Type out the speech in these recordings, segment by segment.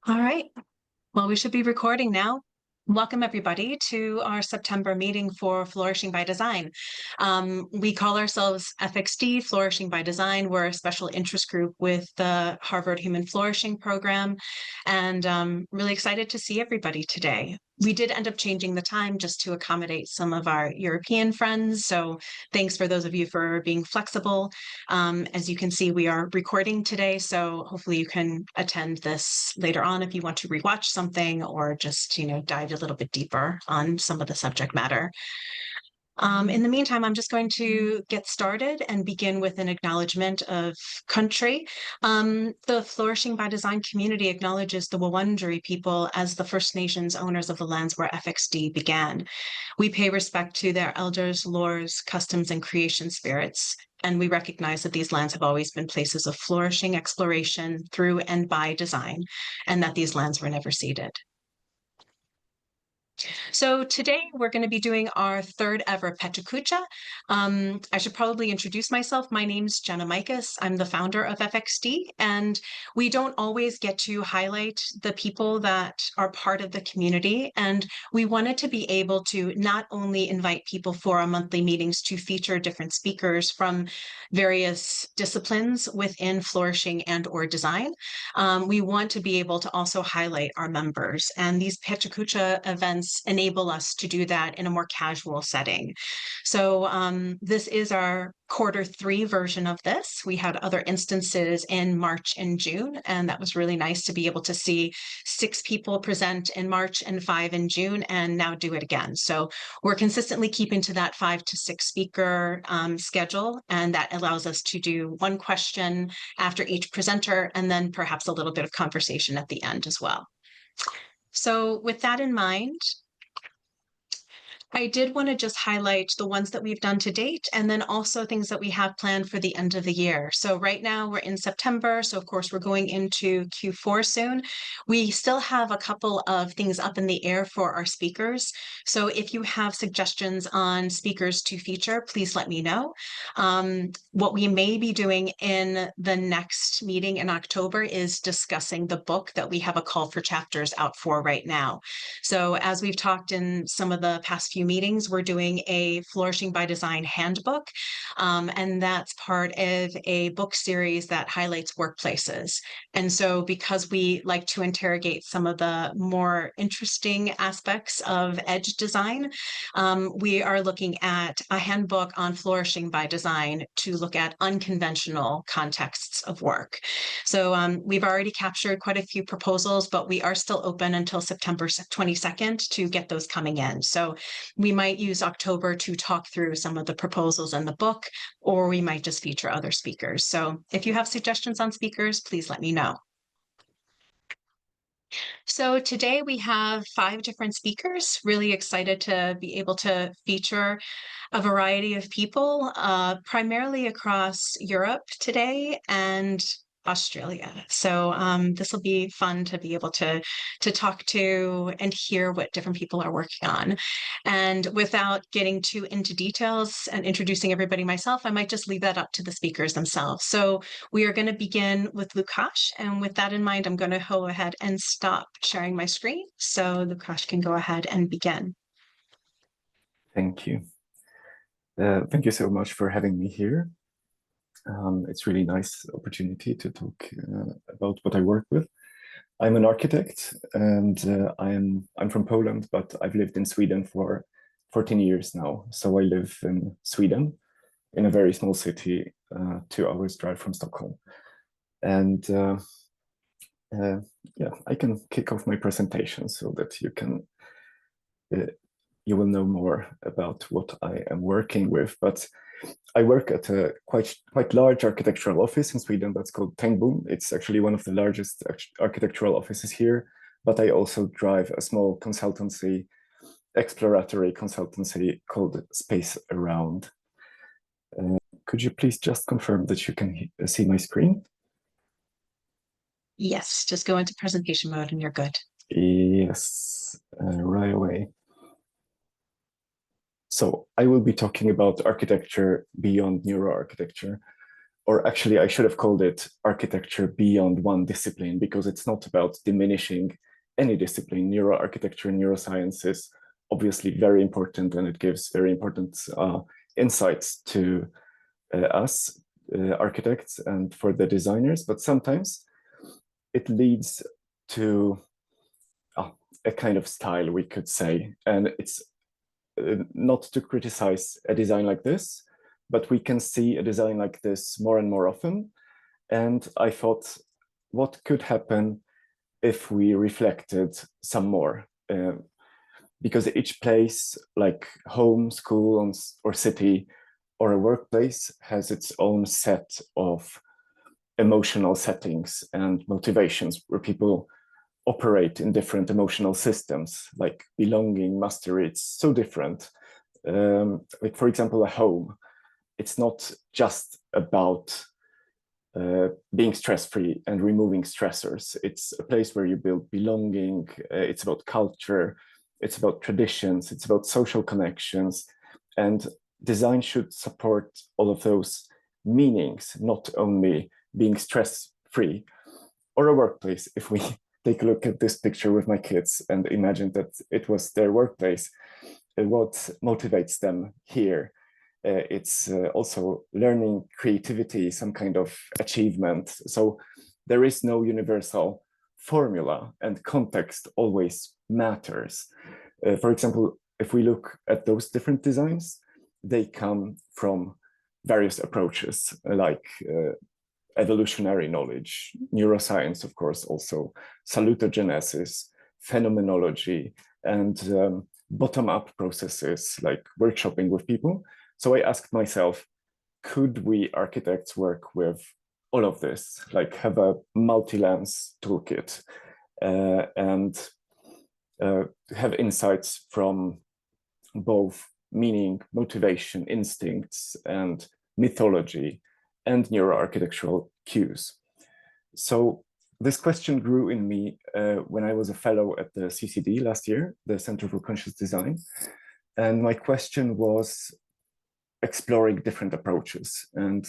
All right. Well, we should be recording now. Welcome, everybody, to our September meeting for Flourishing by Design. We call ourselves FxD, Flourishing by Design. We're a special interest group with the Harvard Human Flourishing Program, and really excited to see everybody today. We did end up changing the time just to accommodate some of our European friends, so thanks for those of you for being flexible. As you can see, we are recording today, so hopefully you can attend this later on if you want to rewatch something or just, dive a little bit deeper on some of the subject matter. In the meantime, I'm just going to get started and begin with an acknowledgement of country. The Flourishing by Design community acknowledges the Wurundjeri people as the First Nations owners of the lands where FxD began. We pay respect to their elders, laws, customs, and creation spirits, and we recognize that these lands have always been places of flourishing exploration through and by design, and that these lands were never ceded. So today we're going to be doing our third ever PechaKucha. I should probably introduce myself. My name's 𝐐𝐮𝐤-𝐤-𝐿. I'm the founder of FxD, and we don't always get to highlight the people that are part of the community. And we wanted to be able to not only invite people for our monthly meetings to feature different speakers from various disciplines within flourishing and or design. We want to be able to also highlight our members, and these PechaKucha events enable us to do that in a more casual setting. So this is our Q3 version of this. We had other instances in March and June, and that was really nice to be able to see 6 people present in March and 5 in June, and now do it again. So we're consistently keeping to that 5 to 6 speaker schedule, and that allows us to do one question after each presenter, and then perhaps a little bit of conversation at the end as well. So with that in mind, I did want to just highlight the ones that we've done to date, and then also things that we have planned for the end of the year. So right now we're in September, so of course we're going into Q4 soon. We still have a couple of things up in the air for our speakers. So if you have suggestions on speakers to feature, please let me know. What we may be doing in the next meeting in October is discussing the book that we have a call for chapters out for right now. So as we've talked in some of the past few meetings, we're doing a Flourishing by Design handbook, and that's part of a book series that highlights workplaces. And so because we like to interrogate some of the more interesting aspects of edge design, we are looking at a handbook on flourishing by design to look at unconventional contexts of work. So we've already captured quite a few proposals, but we are still open until September 22nd to get those coming in. So we might use October to talk through some of the proposals in the book, or we might just feature other speakers. So if you have suggestions on speakers, please let me know. So today we have 5 different speakers. Really excited to be able to feature a variety of people, primarily across Europe today and Australia. So this will be fun to be able to talk to and hear what different people are working on. And without getting too into details and introducing everybody myself, I might just leave that up to the speakers themselves. So we are going to begin with 𝐐𝐤-𝐤, and with that in mind, I'm going to go ahead and stop sharing my screen so 𝐐𝐤-𝐤 can go ahead and begin. Thank you. Thank you so much for having me here. It's really nice opportunity to talk about what I work with. I'm an architect, and I'm from Poland, but I've lived in Sweden for 14 years now. So I live in Sweden, in a very small city, 2 hours drive from Stockholm. And yeah, I can kick off my presentation so that you will know more about what I am working with. But I work at a quite large architectural office in Sweden that's called Tengbom. It's actually one of the largest architectural offices here, but I also drive a small consultancy, exploratory consultancy called Space Around. Could you please just confirm that you can see my screen? Yes, just go into presentation mode and you're good. Yes, right away. So I will be talking about architecture beyond neuroarchitecture. or actually I should have called it architecture beyond one discipline, because it's not about diminishing any discipline. Neuroarchitecture and neuroscience is obviously very important, and it gives very important insights to us architects and for the designers, but sometimes it leads to a kind of style, we could say, and it's not to criticize a design like this, but we can see a design like this more and more often. And I thought, what could happen if we reflected some more? Because each place, like home, school, or city, or a workplace, has its own set of emotional settings and motivations where people operate in different emotional systems, like belonging, mastery. It's so different. Like, for example, a home, it's not just about being stress-free and removing stressors. It's a place where you build belonging. It's about culture. It's about traditions. It's about social connections. And design should support all of those meanings, not only being stress-free. Or a workplace, if we take a look at this picture with my kids and imagine that it was their workplace, what motivates them here? It's also learning, creativity, some kind of achievement. So there is no universal formula, and context always matters. For example, if we look at those different designs, they come from various approaches, like evolutionary knowledge, neuroscience, of course, also salutogenesis, phenomenology, and bottom-up processes like workshopping with people. So I asked myself, could we architects work with all of this, like have a multi-lens toolkit and have insights from both meaning, motivation, instincts, and mythology, and neuroarchitectural cues. So this question grew in me when I was a fellow at the CCD last year, the Center for Conscious Design. And my question was exploring different approaches and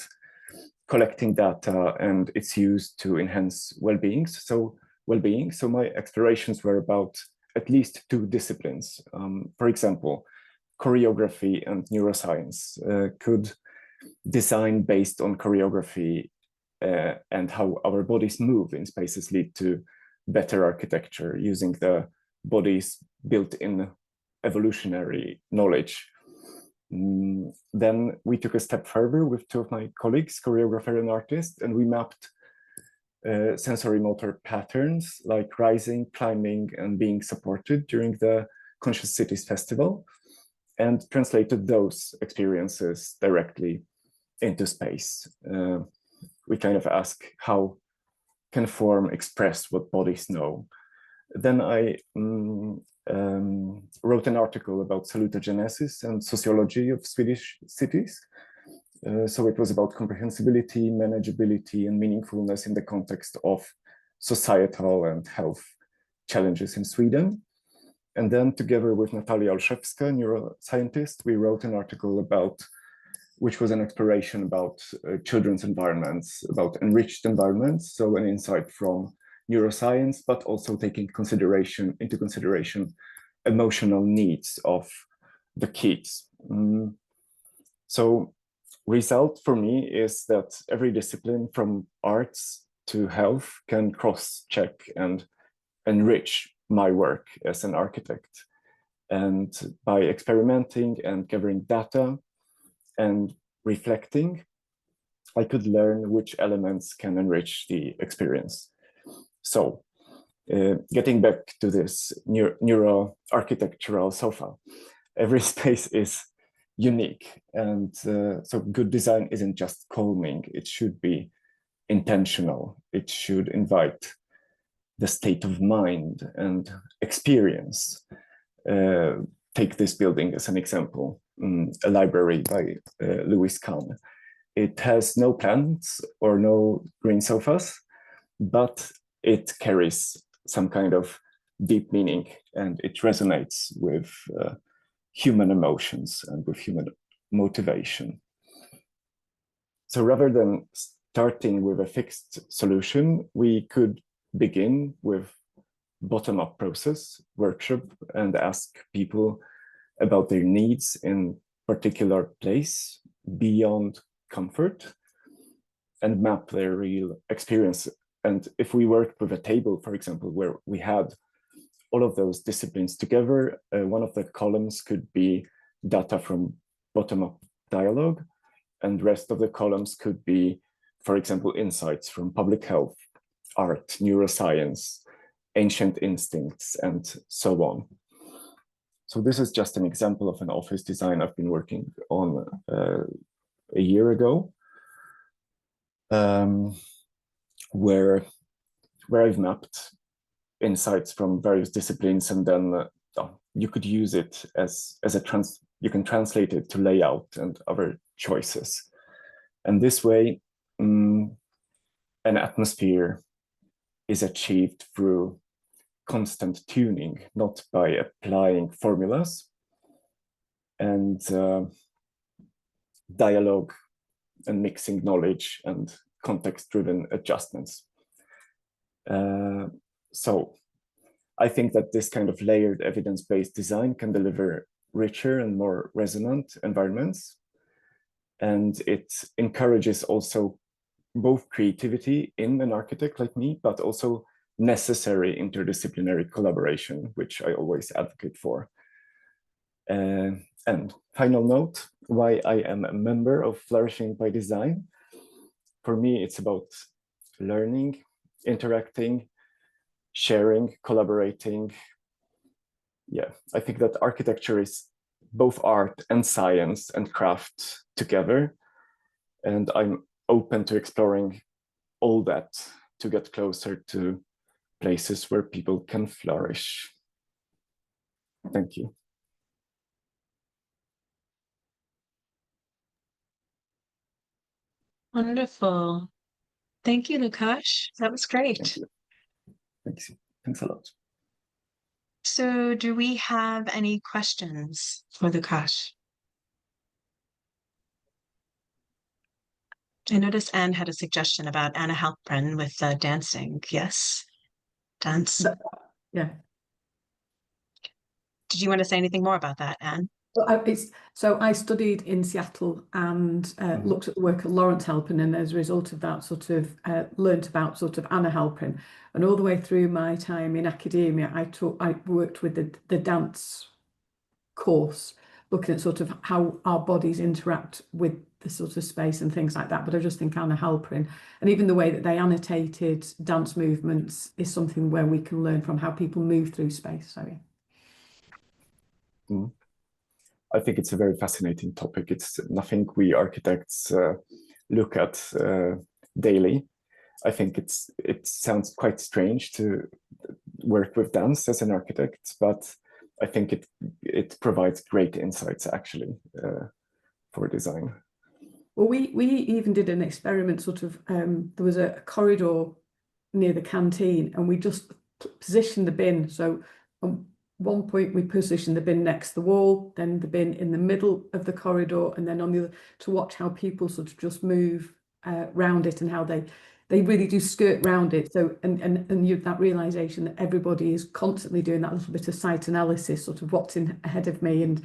collecting data and its use to enhance well-being. So my explorations were about at least two disciplines. For example, choreography and neuroscience. Could design based on choreography and how our bodies move in spaces lead to better architecture using the body's built-in evolutionary knowledge? Then we took a step further with two of my colleagues, choreographer and artist, and we mapped sensory motor patterns like rising, climbing, and being supported during the Conscious Cities Festival, and translated those experiences directly into space. We kind of ask, how can form express what bodies know? Then I wrote an article about salutogenesis and sociology of Swedish cities. So it was about comprehensibility, manageability, and meaningfulness in the context of societal and health challenges in Sweden. And then together with Natalia Olszewska, neuroscientist, we wrote an article about, which was an exploration about children's environments, about enriched environments. So an insight from neuroscience, but also taking into consideration emotional needs of the kids. So result for me is that every discipline from arts to health can cross-check and enrich my work as an architect. And by experimenting and gathering data and reflecting, I could learn which elements can enrich the experience. So getting back to this neuro-architectural sofa, every space is unique. And so good design isn't just calming, it should be intentional. It should invite the state of mind and experience. Take this building as an example, a library by Lewis Kahn. It has no plants or no green sofas, but it carries some kind of deep meaning, and it resonates with human emotions and with human motivation. So rather than starting with a fixed solution, we could begin with bottom-up process workshop and ask people about their needs in particular place beyond comfort and map their real experience. And if we worked with a table, for example, where we had all of those disciplines together, one of the columns could be data from bottom-up dialogue, and the rest of the columns could be, for example, insights from public health, art, neuroscience, ancient instincts, and so on. So this is just an example of an office design I've been working on a year ago, where I've mapped insights from various disciplines, and then you could use it as you can translate it to layout and other choices. And this way, an atmosphere is achieved through constant tuning, not by applying formulas, and dialogue and mixing knowledge and context-driven adjustments. So I think that this kind of layered evidence-based design can deliver richer and more resonant environments. And it encourages also both creativity in an architect like me, but also necessary interdisciplinary collaboration, which I always advocate for. And final note, why I am a member of Flourishing by Design. For me, it's about learning, interacting, sharing, collaborating. Yeah, I think that architecture is both art and science and craft together. And I'm open to exploring all that to get closer to places where people can flourish. Thank you. Wonderful. Thank you, Łukasz. That was great. Thank you. Thanks. Thanks a lot. So do we have any questions for Łukasz? I noticed Anne had a suggestion about Anna Halprin with dancing. Yes, dance. Yeah. Did you want to say anything more about that, Anne? Well, so I studied in Seattle and looked at the work of Lawrence Halprin, and as a result of that sort of learnt about sort of Anna Halprin. And all the way through my time in academia, I worked with the dance course, looking at sort of how our bodies interact with the sort of space and things like that. But I just think Anna Halprin, and even the way that they annotated dance movements, is something where we can learn from how people move through space. So yeah. I think it's a very fascinating topic. It's nothing we architects look at daily. I think it sounds quite strange to work with dance as an architect, but I think it provides great insights actually for design. Well, we even did an experiment. Sort of there was a corridor near the canteen, and we just positioned the bin. So one point we positioned the bin next to the wall, then the bin in the middle of the corridor, and then on the other, to watch how people sort of just move round it and how they really do skirt round it. So and you that realization that everybody is constantly doing that little bit of site analysis, sort of what's in ahead of me, and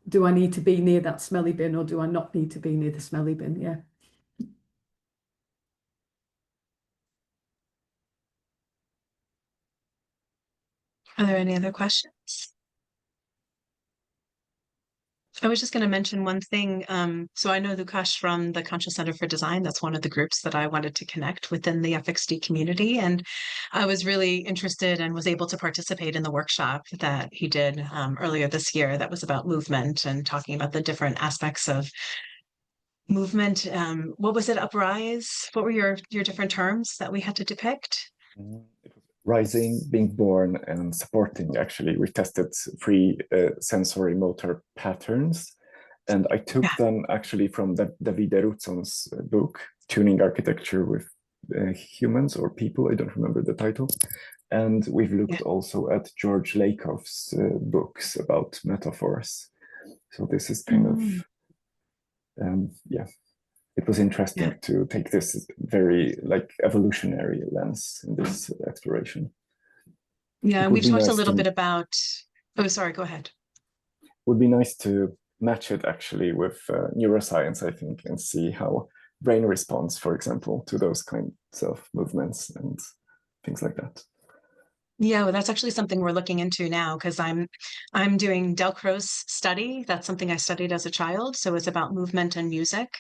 do I need to be near that smelly bin or do I not need to be near the smelly bin? Yeah. Are there any other questions? I was just going to mention one thing. So I know Łukasz from the Conscious Center for Design. That's one of the groups that I wanted to connect within the FxD community. And I was really interested and was able to participate in the workshop that he did earlier this year that was about movement and talking about the different aspects of movement. What was it, uprise? What were your different terms that we had to depict? Rising, being born, and supporting. Actually, we tested 3 sensory motor patterns, and I took them actually from David Rutson's book, Tuning Architecture with Humans or People. I don't remember the title. And we've looked also at George Lakoff's books about metaphors. So this is kind of, yeah. it was interesting to take this very evolutionary lens in this exploration. Yeah, It we would be talked a nice little to- bit about, oh, sorry, go ahead. Would be nice to match it actually with neuroscience, I think, and see how brain responds, for example, to those kinds of movements and things like that. Yeah, well, that's actually something we're looking into now because I'm doing 𝐏𝐞𝐜𝐤 study. That's something I studied as a child. So it's about movement and music,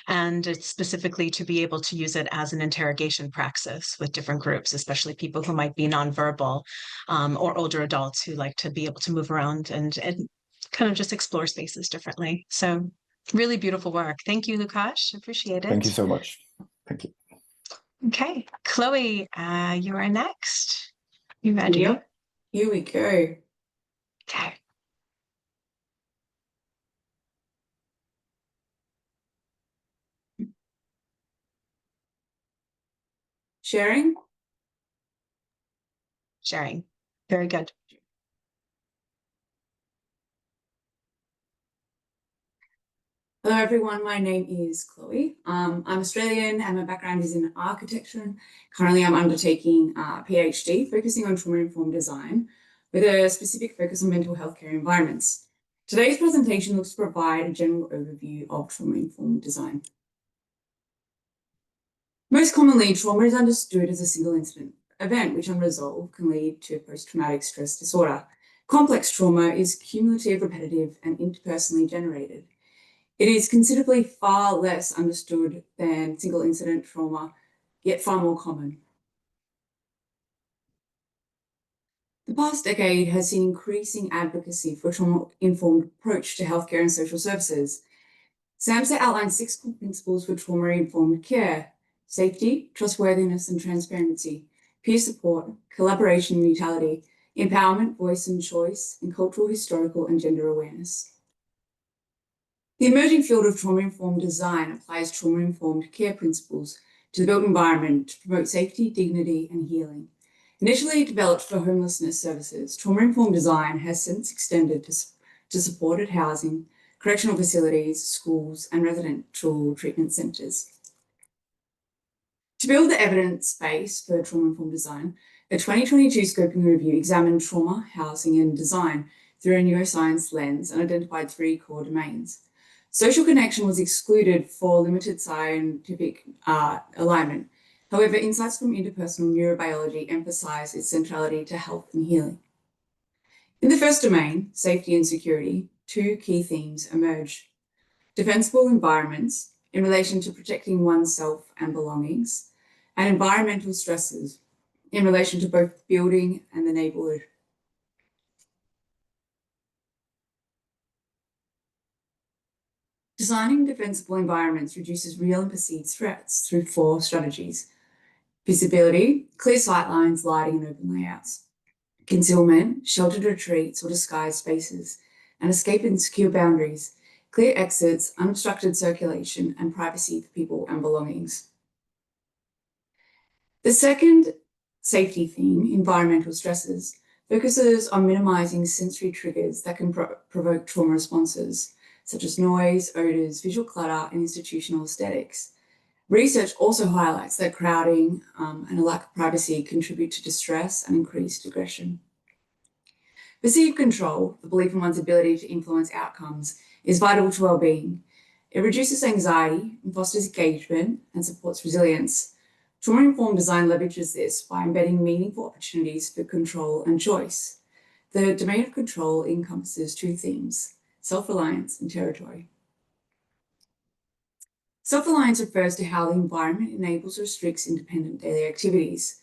and it's specifically to be able to use it as an interrogation praxis with different groups, especially people who might be nonverbal, or older adults who like to be able to move around and kind of just explore spaces differently. So really beautiful work. Thank you, Łukasz. Appreciate it. Thank you so much. Thank you. Okay, Chloe, you are next. You ready? Yep. Here we go. Okay. Sharing. Sharing. Very good. Hello everyone, my name is Chloe. I'm Australian and my background is in architecture. Currently I'm undertaking a PhD focusing on trauma-informed design with a specific focus on mental health care environments. Today's presentation looks to provide a general overview of trauma-informed design. Most commonly, trauma is understood as a single incident event which unresolved can lead to post-traumatic stress disorder. Complex trauma is cumulative, repetitive and interpersonally generated. It is considerably far less understood than single incident trauma, yet far more common. The past decade has seen increasing advocacy for trauma-informed approach to healthcare and social services. SAMHSA outlines 6 core principles for trauma-informed care: safety, trustworthiness and transparency, peer support, collaboration and mutuality, empowerment, voice and choice, and cultural, historical and gender awareness. The emerging field of trauma-informed design applies trauma-informed care principles to the built environment to promote safety, dignity, and healing. Initially developed for homelessness services, trauma-informed design has since extended to supported housing, correctional facilities, schools, and residential treatment centres. To build the evidence base for trauma-informed design, a 2022 scoping review examined trauma, housing, and design through a neuroscience lens and identified 3 core domains. Social connection was excluded for limited scientific alignment. However, insights from interpersonal neurobiology emphasize its centrality to health and healing. In the first domain, safety and security, 2 key themes emerge. Defensible environments in relation to protecting oneself and belongings, and environmental stresses in relation to both the building and the neighbourhood. Designing defensible environments reduces real and perceived threats through 4 strategies: visibility, clear sightlines, lighting and open layouts; concealment, sheltered retreats or disguised spaces; and escape and secure boundaries, clear exits, unobstructed circulation, and privacy for people and belongings. The second safety theme, environmental stresses, focuses on minimizing sensory triggers that can provoke trauma responses, such as noise, odors, visual clutter, and institutional aesthetics. Research also highlights that crowding and a lack of privacy contribute to distress and increased aggression. Perceived control, the belief in one's ability to influence outcomes, is vital to well-being. It reduces anxiety and fosters engagement and supports resilience. Trauma-informed design leverages this by embedding meaningful opportunities for control and choice. The domain of control encompasses 2 themes: self-reliance and territory. Self-reliance refers to how the environment enables or restricts independent daily activities.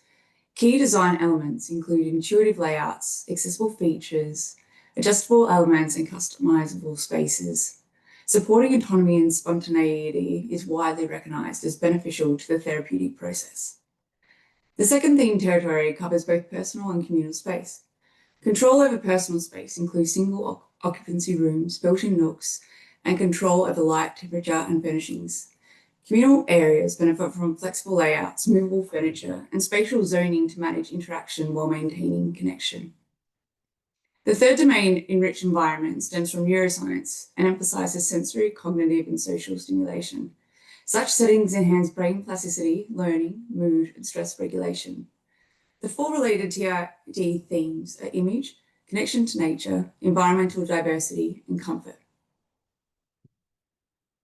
Key design elements include intuitive layouts, accessible features, adjustable elements, and customizable spaces. Supporting autonomy and spontaneity is widely recognized as beneficial to the therapeutic process. The second theme, territory, covers both personal and communal space. Control over personal space includes single occupancy rooms, built-in nooks, and control over light, temperature, and furnishings. Communal areas benefit from flexible layouts, movable furniture, and spatial zoning to manage interaction while maintaining connection. The third domain, enriched environment, stems from neuroscience and emphasizes sensory, cognitive, and social stimulation. Such settings enhance brain plasticity, learning, mood, and stress regulation. The 4 related TID themes are image, connection to nature, environmental diversity, and comfort.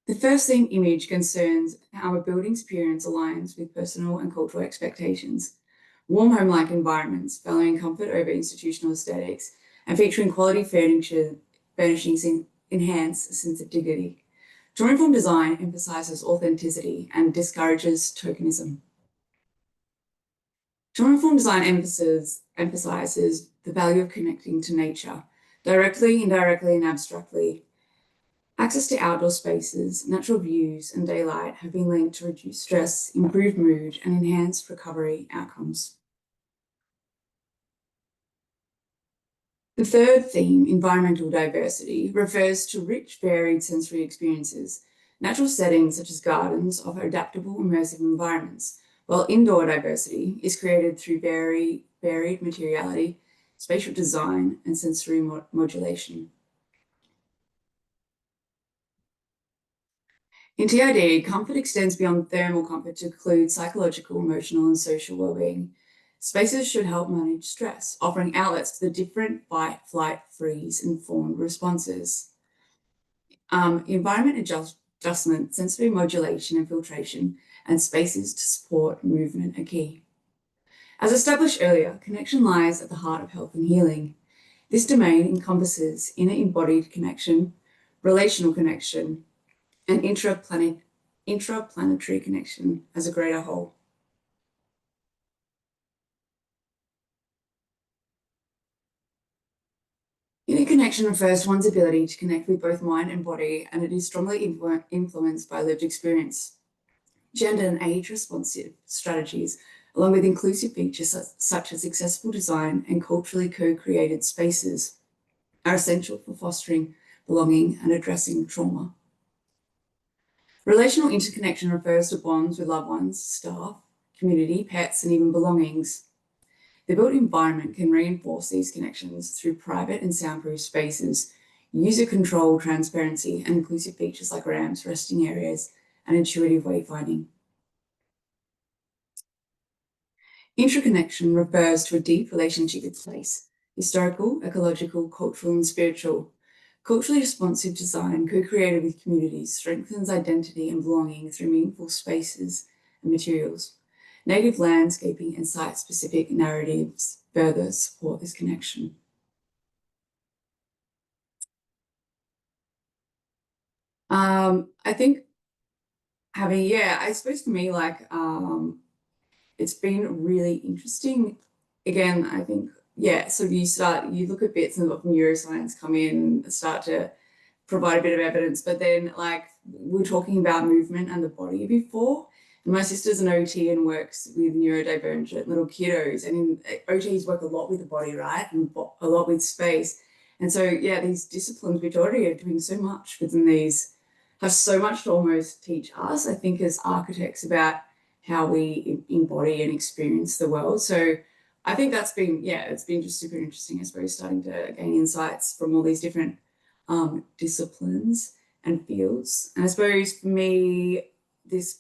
The first theme, image, concerns how a building's appearance aligns with personal and cultural expectations. Warm home-like environments, valuing comfort over institutional aesthetics, and featuring quality furnishings enhance a sense of dignity. Trauma-informed design emphasizes authenticity and discourages tokenism. Trauma-informed design emphasizes the value of connecting to nature, directly, indirectly, and abstractly. Access to outdoor spaces, natural views, and daylight have been linked to reduce stress, improve mood, and enhance recovery outcomes. The third theme, environmental diversity, refers to rich, varied sensory experiences. Natural settings such as gardens offer adaptable, immersive environments, while indoor diversity is created through varied materiality, spatial design, and sensory modulation. In TID, comfort extends beyond thermal comfort to include psychological, emotional, and social well-being. Spaces should help manage stress, offering outlets to the different fight, flight, freeze, and fawn responses. Environment adjustment, sensory modulation and filtration, and spaces to support movement are key. As established earlier, connection lies at the heart of health and healing. This domain encompasses inner embodied connection, relational connection, and intraplanetary connection as a greater whole. Inner connection refers to one's ability to connect with both mind and body, and it is strongly influenced by lived experience. Gender and age-responsive strategies, along with inclusive features such as accessible design and culturally co-created spaces, are essential for fostering belonging and addressing trauma. Relational interconnection refers to bonds with loved ones, staff, community, pets, and even belongings. The built environment can reinforce these connections through private and soundproof spaces, user control, transparency, and inclusive features like ramps, resting areas, and intuitive wayfinding. Intraconnection refers to a deep relationship with place, historical, ecological, cultural, and spiritual. Culturally responsive design, co-created with communities, strengthens identity and belonging through meaningful spaces and materials. Native landscaping and site-specific narratives further support this connection. I think I suppose for me, like, it's been really interesting. Again, I think, so you look at bits of neuroscience come in, start to provide a bit of evidence, but then, like, we were talking about movement and the body before. And my sister's an OT and works with neurodivergent little kiddos, and OTs work a lot with the body, right? And a lot with space. And so, these disciplines, which already are doing so much within these, have so much to almost teach us, I think, as architects about how we embody and experience the world. So I think that's been, it's been just super interesting, I suppose, starting to gain insights from all these different disciplines and fields. And I suppose for me, this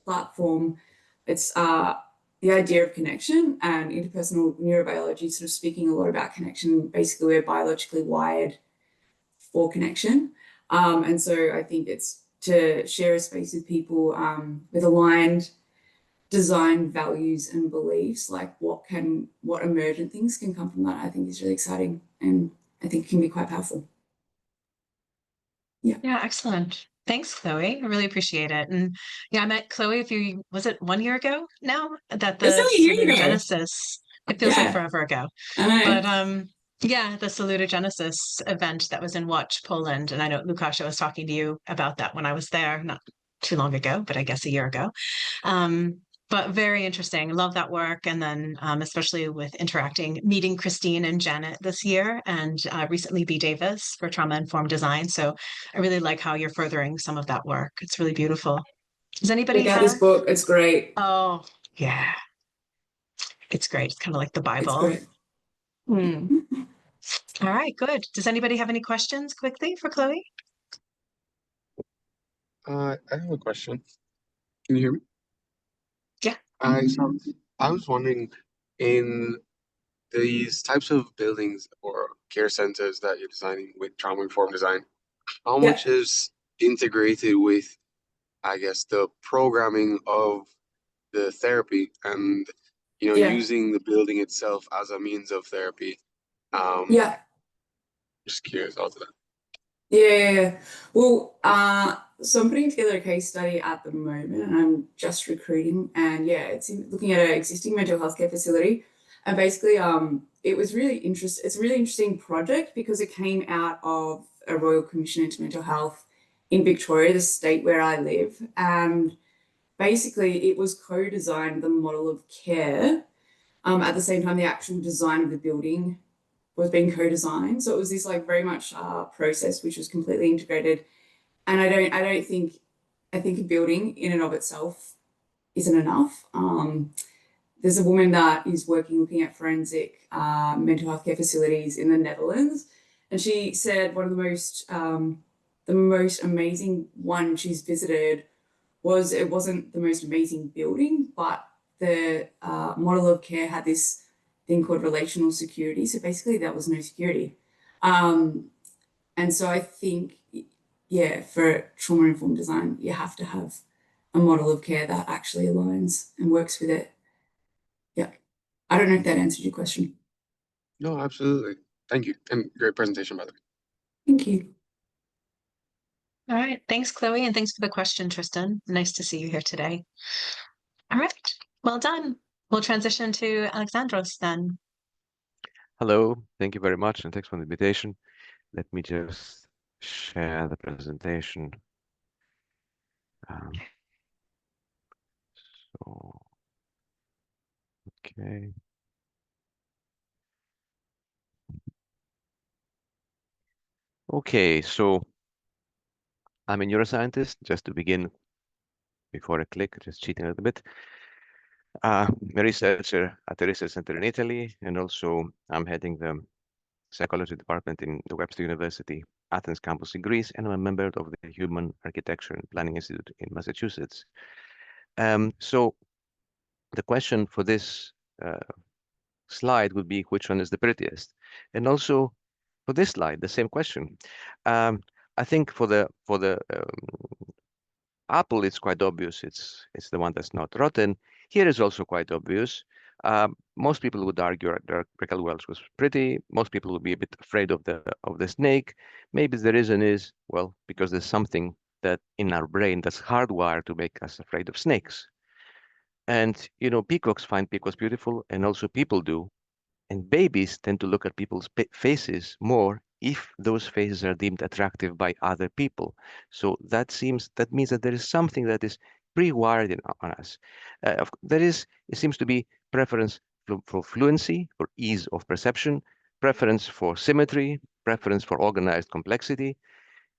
platform, it's the idea of connection and interpersonal neurobiology, sort of speaking a lot about connection. Basically, we're biologically wired for connection. And so I think it's to share a space with people with aligned design values and beliefs, like what emergent things can come from that, I think is really exciting, and I think can be quite powerful. Yeah, excellent. Thanks, Chloe. I really appreciate it. And I met Chloe was it 1 year ago now? That the Salutogenesis, it feels like forever ago. I know. But the Salutogenesis event that was in Watch, Poland. And I know Lukasha was talking to you about that when I was there, not too long ago, but I guess a year ago. But very interesting. Love that work. And then especially with meeting Christine and Janet this year, and recently B. Davis for trauma-informed design. So I really like how you're furthering some of that work. It's really beautiful. Does anybody have this book? It's great. Oh, yeah. It's great. It's kind of like the Bible. It's great. All right, good. Does anybody have any questions quickly for Chloe? I have a question. Can you hear me? Yeah. So I was wondering, in these types of buildings or care centers that you're designing with trauma-informed design, how Yeah. much is integrated with, I guess, the programming of the therapy and, Yeah. using the building itself as a means of therapy? Yeah. Just curious about that. Yeah. Well, so I'm putting together a case study at the moment, and I'm just recruiting. And yeah, it's looking at an existing mental health care facility. And basically, it was really interesting. It's a really interesting project because it came out of a Royal Commission into Mental Health in Victoria, the state where I live. And basically, it was co-designed the model of care. At the same time, the actual design of the building was being co-designed. So it was this like very much process which was completely integrated. And I think a building in and of itself isn't enough. There's a woman that is looking at forensic mental health care facilities in the Netherlands, and she said one of the most amazing one she's visited was, it wasn't the most amazing building, but the model of care had this thing called relational security. So basically there was no security. And so I think, yeah, for trauma-informed design, you have to have a model of care that actually aligns and works with it. Yeah. I don't know if that answered your question. No, absolutely. Thank you. And great presentation, by the way. Thank you. All right. Thanks, Chloe, and thanks for the question, Tristan. Nice to see you here today. All right. Well done. We'll transition to Alexandros then. Hello, thank you very much, and thanks for the invitation. Let me just share the presentation. So, okay. Okay, so I'm a neuroscientist, just to begin before I click, just cheating a little bit. I'm a researcher at the research center in Italy, and also I'm heading the psychology department in the Webster University Athens campus in Greece, and I'm a member of the Human Architecture and Planning Institute in Massachusetts. So the question for this slide would be, which one is the prettiest? And also for this slide, the same question. I think for the apple, it's quite obvious. It's the one that's not rotten. Here is also quite obvious. Most people would argue that 𝐏𝐞𝐜𝐤 was pretty. Most people would be a bit afraid of the snake. Maybe the reason is, well, because there's something that in our brain that's hardwired to make us afraid of snakes. And peacocks find peacocks beautiful, and also people do. And babies tend to look at people's faces more if those faces are deemed attractive by other people. So that means that there is something that is pre-wired on us. It seems to be preference for fluency, for ease of perception, preference for symmetry, preference for organized complexity.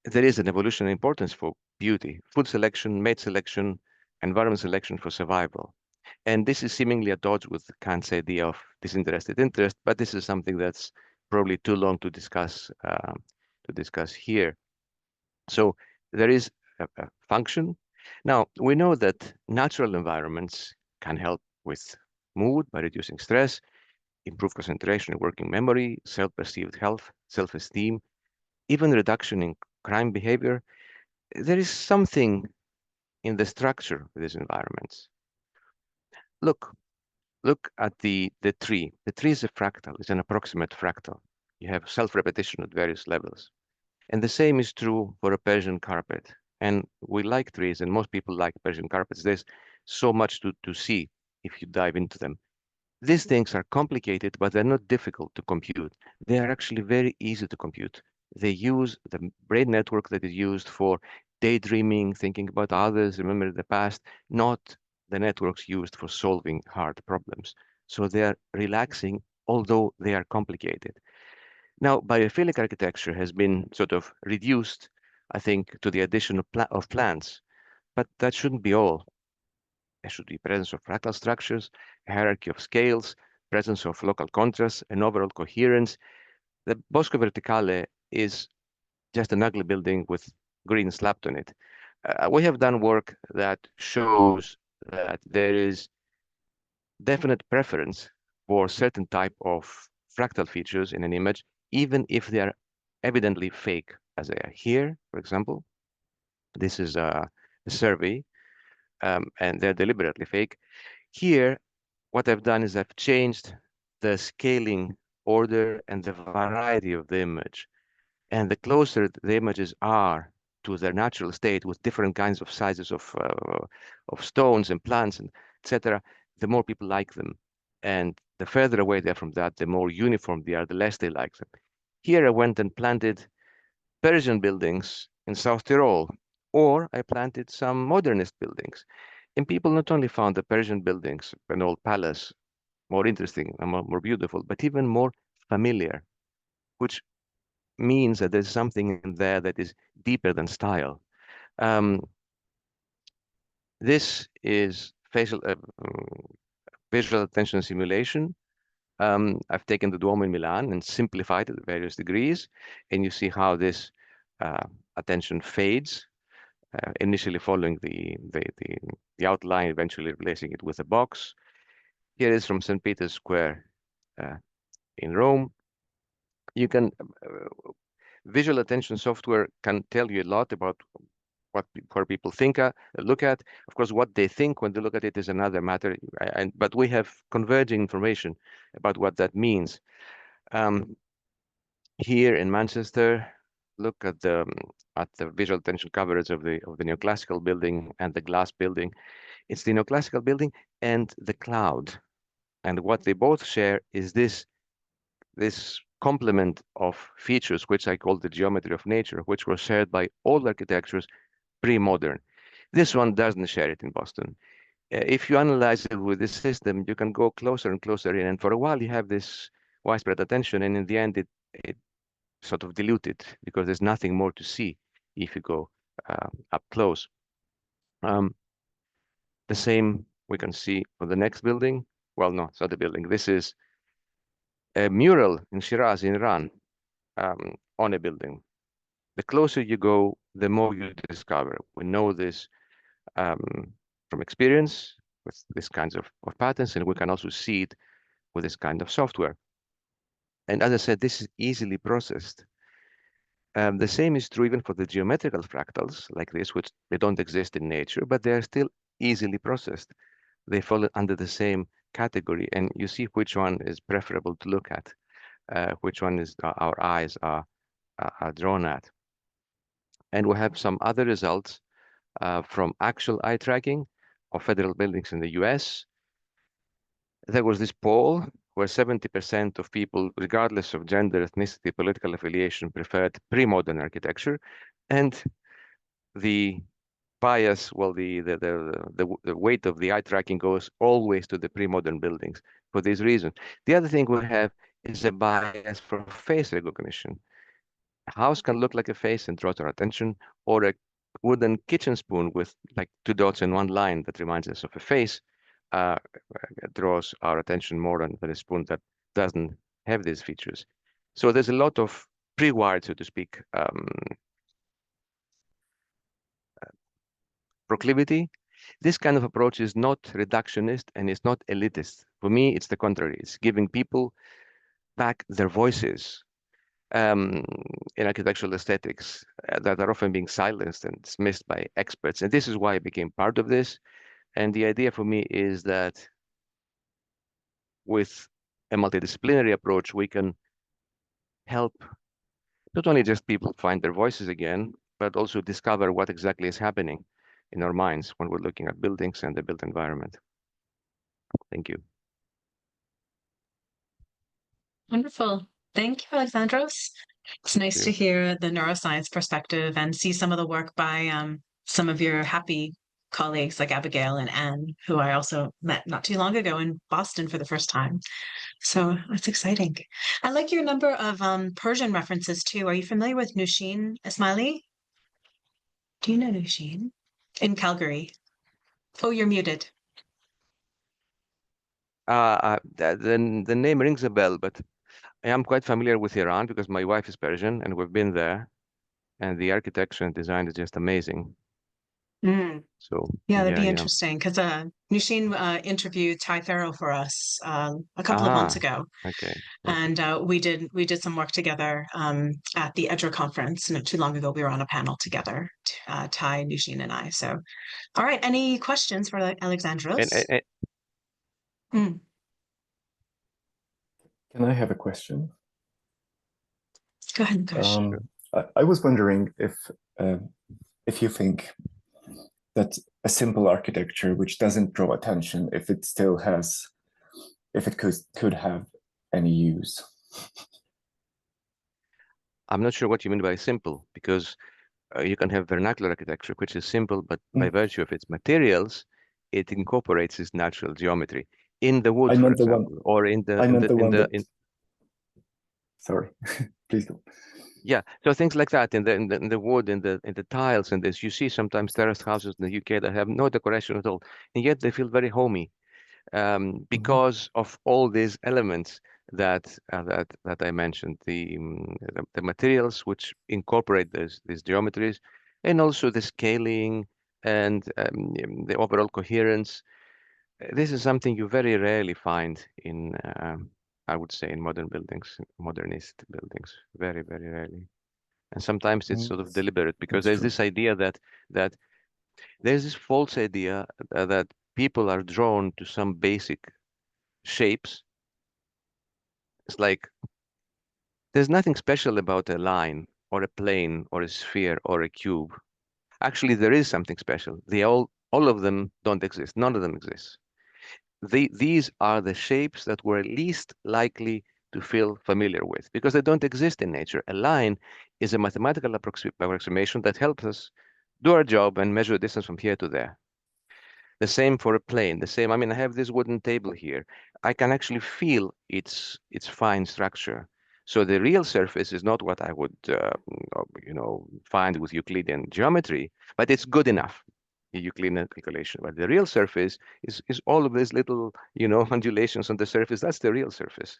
There is an evolutionary importance for beauty, food selection, mate selection, environment selection for survival. And this is seemingly at odds with Kant's idea of disinterested interest, but this is something that's probably too long to discuss here. So there is a function. Now, we know that natural environments can help with mood by reducing stress, improve concentration and working memory, self-perceived health, self-esteem, even reduction in crime behavior. There is something in the structure of these environments. Look at the tree. The tree is a fractal. It's an approximate fractal. You have self-repetition at various levels. And the same is true for a Persian carpet. And we like trees, and most people like Persian carpets. There's so much to see if you dive into them. These things are complicated, but they're not difficult to compute. They are actually very easy to compute. They use the brain network that is used for daydreaming, thinking about others, remembering the past, not the networks used for solving hard problems. So they are relaxing, although they are complicated. Now, biophilic architecture has been sort of reduced, I think, to the addition of plants, but that shouldn't be all. There should be presence of fractal structures, a hierarchy of scales, presence of local contrasts, and overall coherence. The Bosco Verticale is just an ugly building with green slapped on it. we have done work that shows that there is definite preference for certain type of fractal features in an image, even if they are evidently fake, as they are here, for example. This is a survey, and they're deliberately fake. Here, what I've done is I've changed the scaling order and the variety of the image. And the closer the images are to their natural state with different kinds of sizes of stones and plants and etc., the more people like them. And the further away they are from that, the more uniform they are, the less they like them. Here I went and planted Persian buildings in South Tyrol, or I planted some modernist buildings. And people not only found the Persian buildings, an old palace, more interesting and more beautiful, but even more familiar, which means that there's something in there that is deeper than style. This is visual attention simulation. I've taken the Duomo in Milan and simplified it to various degrees, and you see how this attention fades, initially following the outline, eventually replacing it with a box. Here is from St. Peter's Square in Rome. You can visual attention software can tell you a lot about where people think, look at. Of course, what they think when they look at it is another matter. But we have converging information about what that means. Here in Manchester, look at the visual attention coverage of the neoclassical building and the glass building. It's the neoclassical building and the cloud, and what they both share is this complement of features, which I call the geometry of nature, which were shared by all architectures pre-modern. This one doesn't share it in Boston. If you analyze it with this system, you can go closer and closer in, and for a while you have this widespread attention, and in the end it sort of diluted because there's nothing more to see if you go up close. The same we can see for the next building. Well, no, it's not a building. This is a mural in Shiraz in Iran on a building. The closer you go, the more you discover. We know this from experience with these kinds of patterns, and we can also see it with this kind of software. And as I said, this is easily processed. The same is true even for the geometrical fractals like this, which they don't exist in nature, but they are still easily processed. They fall under the same category, and you see which one is preferable to look at, which one is our eyes are drawn at. And we have some other results from actual eye tracking of federal buildings in the US. There was this poll where 70% of people, regardless of gender, ethnicity, political affiliation, preferred pre-modern architecture, and the bias, well, the weight of the eye tracking goes always to the pre-modern buildings for this reason. The other thing we have is a bias for face recognition. A house can look like a face and draw our attention, or a wooden kitchen spoon with like 2 dots and 1 line that reminds us of a face draws our attention more than a spoon that doesn't have these features. So there's a lot of pre-wired, so to speak, proclivity. This kind of approach is not reductionist and it's not elitist. For me, it's the contrary. It's giving people back their voices in architectural aesthetics that are often being silenced and dismissed by experts. And this is why I became part of this. And the idea for me is that with a multidisciplinary approach, we can help not only just people find their voices again, but also discover what exactly is happening in our minds when we're looking at buildings and the built environment. Thank you. Wonderful. Thank you, Alexandros. It's nice Thank to you. hear the neuroscience perspective and see some of the work by some of your happy colleagues like Abigail and Anne, who I also met not too long ago in Boston for the first time. So it's exciting. I like your number of Persian references too. Are you familiar with 𝐐𝐮𝐢𝐜𝐤-𝐟𝐨𝐫𝐦? Do you know 𝐐𝐮 in Calgary? Oh, you're muted. The name rings a bell, but I am quite familiar with Iran because my wife is Persian and we've been there, and the architecture and design is just amazing. Mm. So Yeah, that'd be yeah. interesting because 𝐐𝐮 interviewed Ty Farrell for us a couple of months ago, Okay. and we did some work together at the EDGER conference not too long ago. We were on a panel together, Ty, 𝐐𝐮, and I. So, all right, any questions for Alexandros? And Mm. Can I have a question? Go ahead, Kush. I was wondering if you think that a simple architecture which doesn't draw attention, if it still has, if it could have any use. I'm not sure what you mean by simple, because you can have vernacular architecture, which is simple, but by virtue of its materials, it incorporates its natural geometry in the wood, I for meant the example, one. or in the I meant the one that. in Sorry, please go. yeah. So things like that in the wood, in the tiles, and this, you see sometimes terraced houses in the UK that have no decoration at all, and yet they feel very homey, because of all these elements that I mentioned, the materials which incorporate these geometries, and also the scaling and the overall coherence. This is something you very rarely find in, I would say, in modern buildings, modernist buildings, very, very rarely. And sometimes it's sort of deliberate, because there's this idea that there's this false idea that people are drawn to some basic shapes. It's like there's nothing special about a line or a plane or a sphere or a cube. Actually, there is something special. All of them don't exist. None of them exist. These are the shapes that we're least likely to feel familiar with, because they don't exist in nature. A line is a mathematical approximation that helps us do our job and measure distance from here to there. The same for a plane. The same. I mean, I have this wooden table here. I can actually feel its fine structure. So the real surface is not what I would, find with Euclidean geometry, but it's good enough, the Euclidean calculation. But the real surface is all of these little, undulations on the surface. That's the real surface,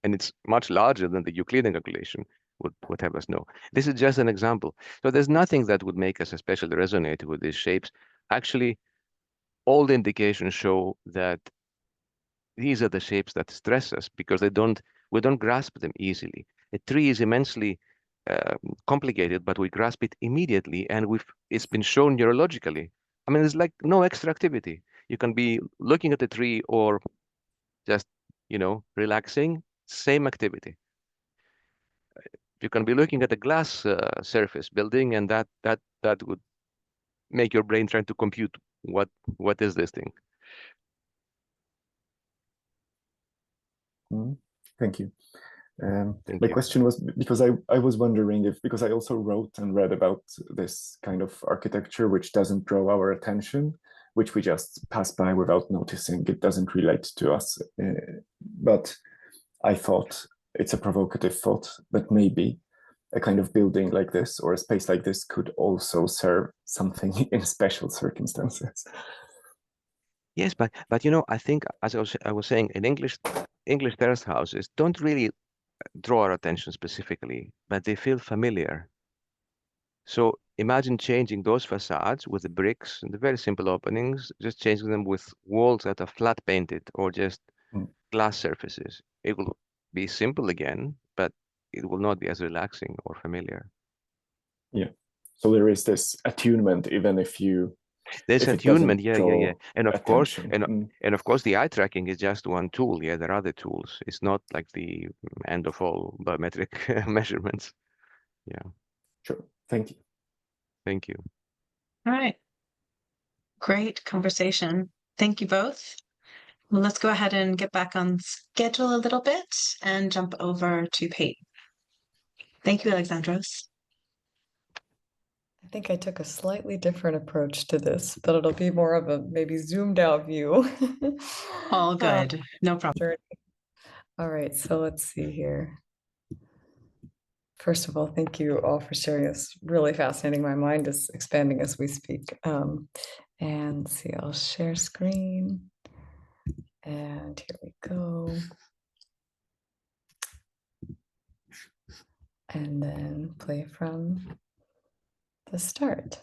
and it's much larger than the Euclidean calculation would have us know. This is just an example. So there's nothing that would make us especially resonate with these shapes. Actually, all the indications show that these are the shapes that stress us, because we don't grasp them easily. A tree is immensely complicated, but we grasp it immediately, and it's been shown neurologically. I mean, there's like no extra activity. You can be looking at the tree or just, relaxing, same activity. You can be looking at a glass surface building, and that would make your brain trying to compute what is this thing. Thank you. Thank My you. question was because I was wondering because I also wrote and read about this kind of architecture which doesn't draw our attention, which we just pass by without noticing. It doesn't relate to us. But I thought, it's a provocative thought, but maybe a kind of building like this or a space like this could also serve something in special circumstances. Yes, but I think, as I was saying, in English terrace houses don't really draw our attention specifically, but they feel familiar. So imagine changing those facades with the bricks and the very simple openings, just changing them with walls that are flat painted or just glass surfaces. It will be simple again, but it will not be as relaxing or familiar. Yeah. So there is this attunement, even if there's attunement, yeah. And of attention. of course, the eye tracking is just one tool. Yeah, there are other tools. It's not like the end of all biometric measurements. Yeah. Sure. Thank you. Thank you. All right. Great conversation. Thank you both. Well, let's go ahead and get back on schedule a little bit and jump over to Pete. Thank you, Alexandros. I think I took a slightly different approach to this, but it'll be more of a maybe zoomed out view. All good. No problem. All right, so let's see here. First of all, thank you all for sharing this. Really fascinating. My mind is expanding as we speak. And see, I'll share screen. And here we go. And then play from the start.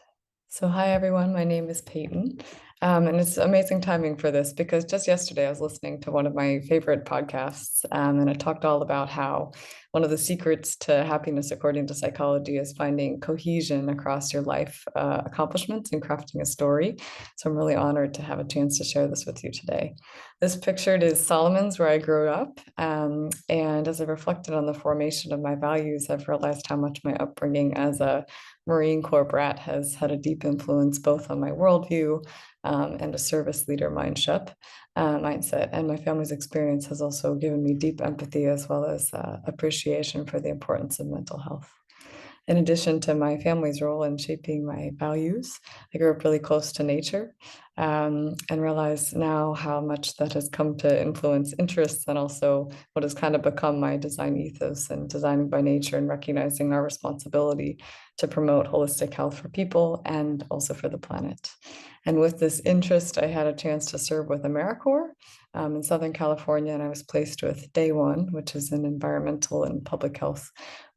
So hi everyone, my name is Peyton, and it's amazing timing for this because just yesterday I was listening to one of my favorite podcasts, and it talked all about how one of the secrets to happiness according to psychology is finding cohesion across your life accomplishments and crafting a story. So I'm really honored to have a chance to share this with you today. This pictured is 𝐐𝐤𝐜𝐤, where I grew up, and as I reflected on the formation of my values, I've realized how much my upbringing as a Marine Corps brat has had a deep influence both on my worldview and a service leader mindset. And my family's experience has also given me deep empathy as well as appreciation for the importance of mental health. In addition to my family's role in shaping my values, I grew up really close to nature, and realize now how much that has come to influence interests and also what has kind of become my design ethos and designing by nature and recognizing our responsibility to promote holistic health for people and also for the planet. And with this interest, I had a chance to serve with AmeriCorps in Southern California, and I was placed with Day One, which is an environmental and public health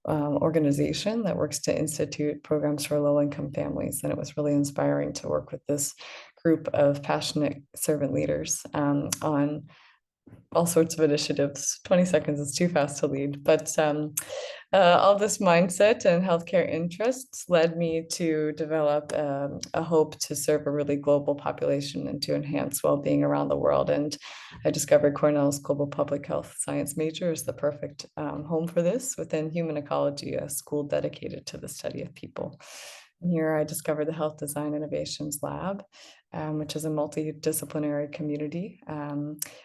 organization that works to institute programs for low-income families. And it was really inspiring to work with this group of passionate servant leaders on all sorts of initiatives. 20 seconds is too fast to lead, but all this mindset and healthcare interests led me to develop a hope to serve a really global population and to enhance well-being around the world. And I discovered Cornell's Global Public Health Science major is the perfect home for this within human ecology, a school dedicated to the study of people. And here I discovered the Health Design Innovations Lab, which is a multidisciplinary community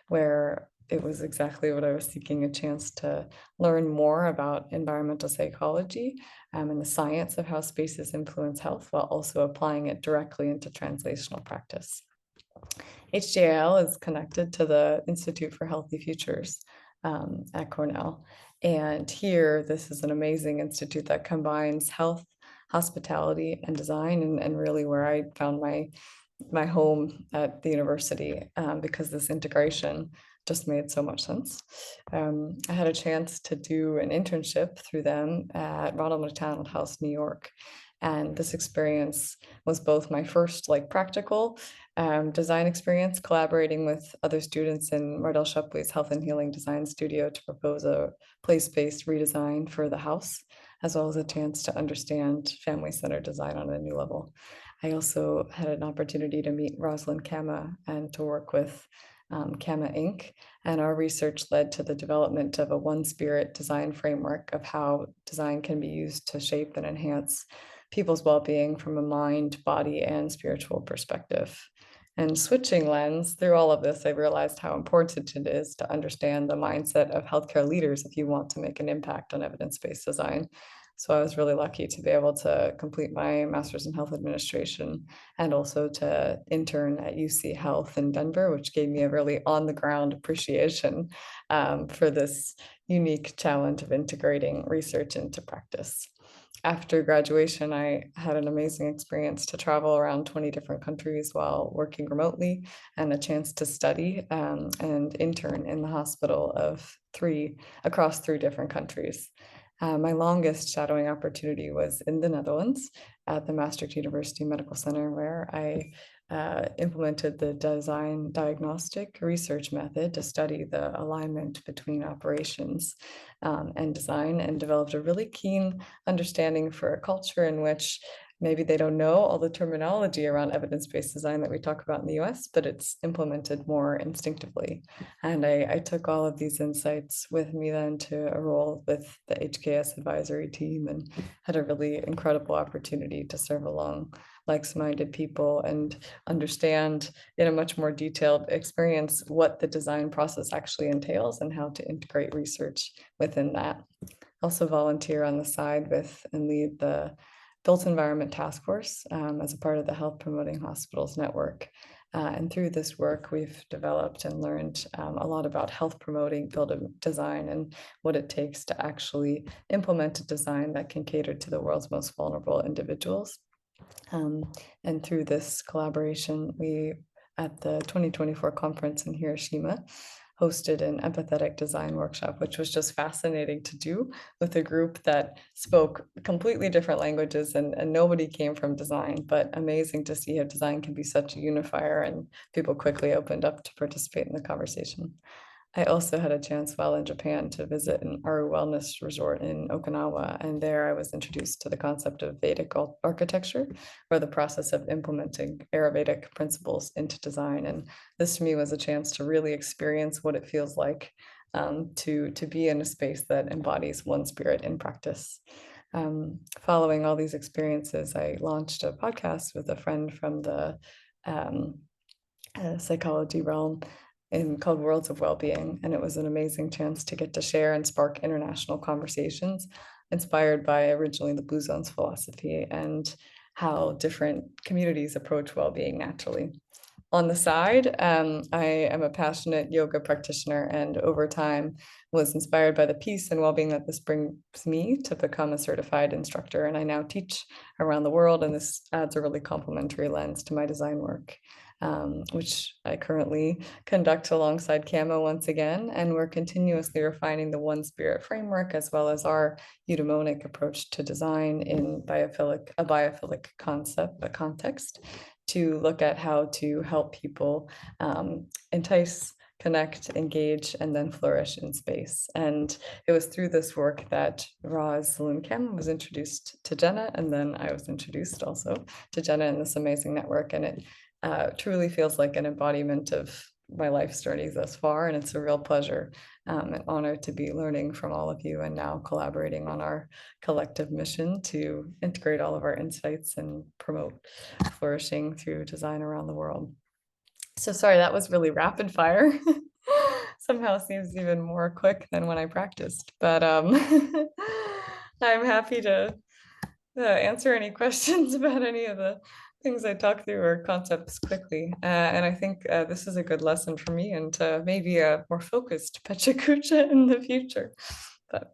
where it was exactly what I was seeking, a chance to learn more about environmental psychology and the science of how spaces influence health while also applying it directly into translational practice. HJL is connected to the Institute for Healthy Futures at Cornell. And here, this is an amazing institute that combines health, hospitality, and design, and really where I found my home at the university because this integration just made so much sense. I had a chance to do an internship through them at Ronald McDonald House, New York. And this experience was both my first practical design experience, collaborating with other students in Mardell Shepley's Health and Healing Design Studio to propose a place-based redesign for the house, as well as a chance to understand family-centered design on a new level. I also had an opportunity to meet Rosalind 𝐏𝐞𝐜 and to work with 𝐏𝐞𝐜 Inc. And our research led to the development of a one spirit design framework of how design can be used to shape and enhance people's well-being from a mind, body, and spiritual perspective. And switching lens, through all of this, I realized how important it is to understand the mindset of healthcare leaders if you want to make an impact on evidence-based design. So I was really lucky to be able to complete my master's in health administration and also to intern at UC Health in Denver, which gave me a really on-the-ground appreciation for this unique challenge of integrating research into practice. After graduation, I had an amazing experience to travel around 20 different countries while working remotely and a chance to study and intern in the hospital of across three different countries. My longest shadowing opportunity was in the Netherlands at the Maastricht University Medical Center, where I implemented the design diagnostic research method to study the alignment between operations and design, and developed a really keen understanding for a culture in which maybe they don't know all the terminology around evidence-based design that we talk about in the US, but it's implemented more instinctively. And I took all of these insights with me then to a role with the HKS advisory team and had a really incredible opportunity to serve along like-minded people and understand in a much more detailed experience what the design process actually entails and how to integrate research within that. Also volunteer on the side with and lead the Built Environment Task Force as a part of the Health Promoting Hospitals Network. And through this work, we've developed and learned a lot about health promoting built design and what it takes to actually implement a design that can cater to the world's most vulnerable individuals. And through this collaboration, we at the 2024 conference in Hiroshima, hosted an empathetic design workshop, which was just fascinating to do with a group that spoke completely different languages, and nobody came from design, but amazing to see how design can be such a unifier, and people quickly opened up to participate in the conversation. I also had a chance while in Japan to visit an Aru wellness resort in Okinawa, and there I was introduced to the concept of Vedic architecture, or the process of implementing Ayurvedic principles into design. And this to me was a chance to really experience what it feels like to be in a space that embodies one spirit in practice. Following all these experiences, I launched a podcast with a friend from the psychology realm called Worlds of Wellbeing. And it was an amazing chance to get to share and spark international conversations inspired by originally the Blue Zones philosophy and how different communities approach well-being naturally. On the side, I am a passionate yoga practitioner, and over time was inspired by the peace and well-being that this brings me to become a certified instructor. And I now teach around the world, and this adds a really complementary lens to my design work, which I currently conduct alongside 𝐏𝐞𝐜𝐤 once again. And we're continuously refining the One Spirit framework, as well as our eudaimonic approach to design in a biophilic context, to look at how to help people entice, connect, engage, and then flourish in space. And it was through this work that 𝐐𝐮𝐢𝐤-𝐟𝐨𝐫𝐦 was introduced to Jenna, and then I was introduced also to Jenna in this amazing network. And it truly feels like an embodiment of my life's journey thus far, and it's a real pleasure and honor to be learning from all of you, and now collaborating on our collective mission to integrate all of our insights and promote flourishing through design around the world. So sorry, that was really rapid fire. Somehow seems even more quick than when I practiced, but I'm happy to answer any questions about any of the things I talk through or concepts quickly. And I think this is a good lesson for me, and maybe a more focused PechaKucha in the future. But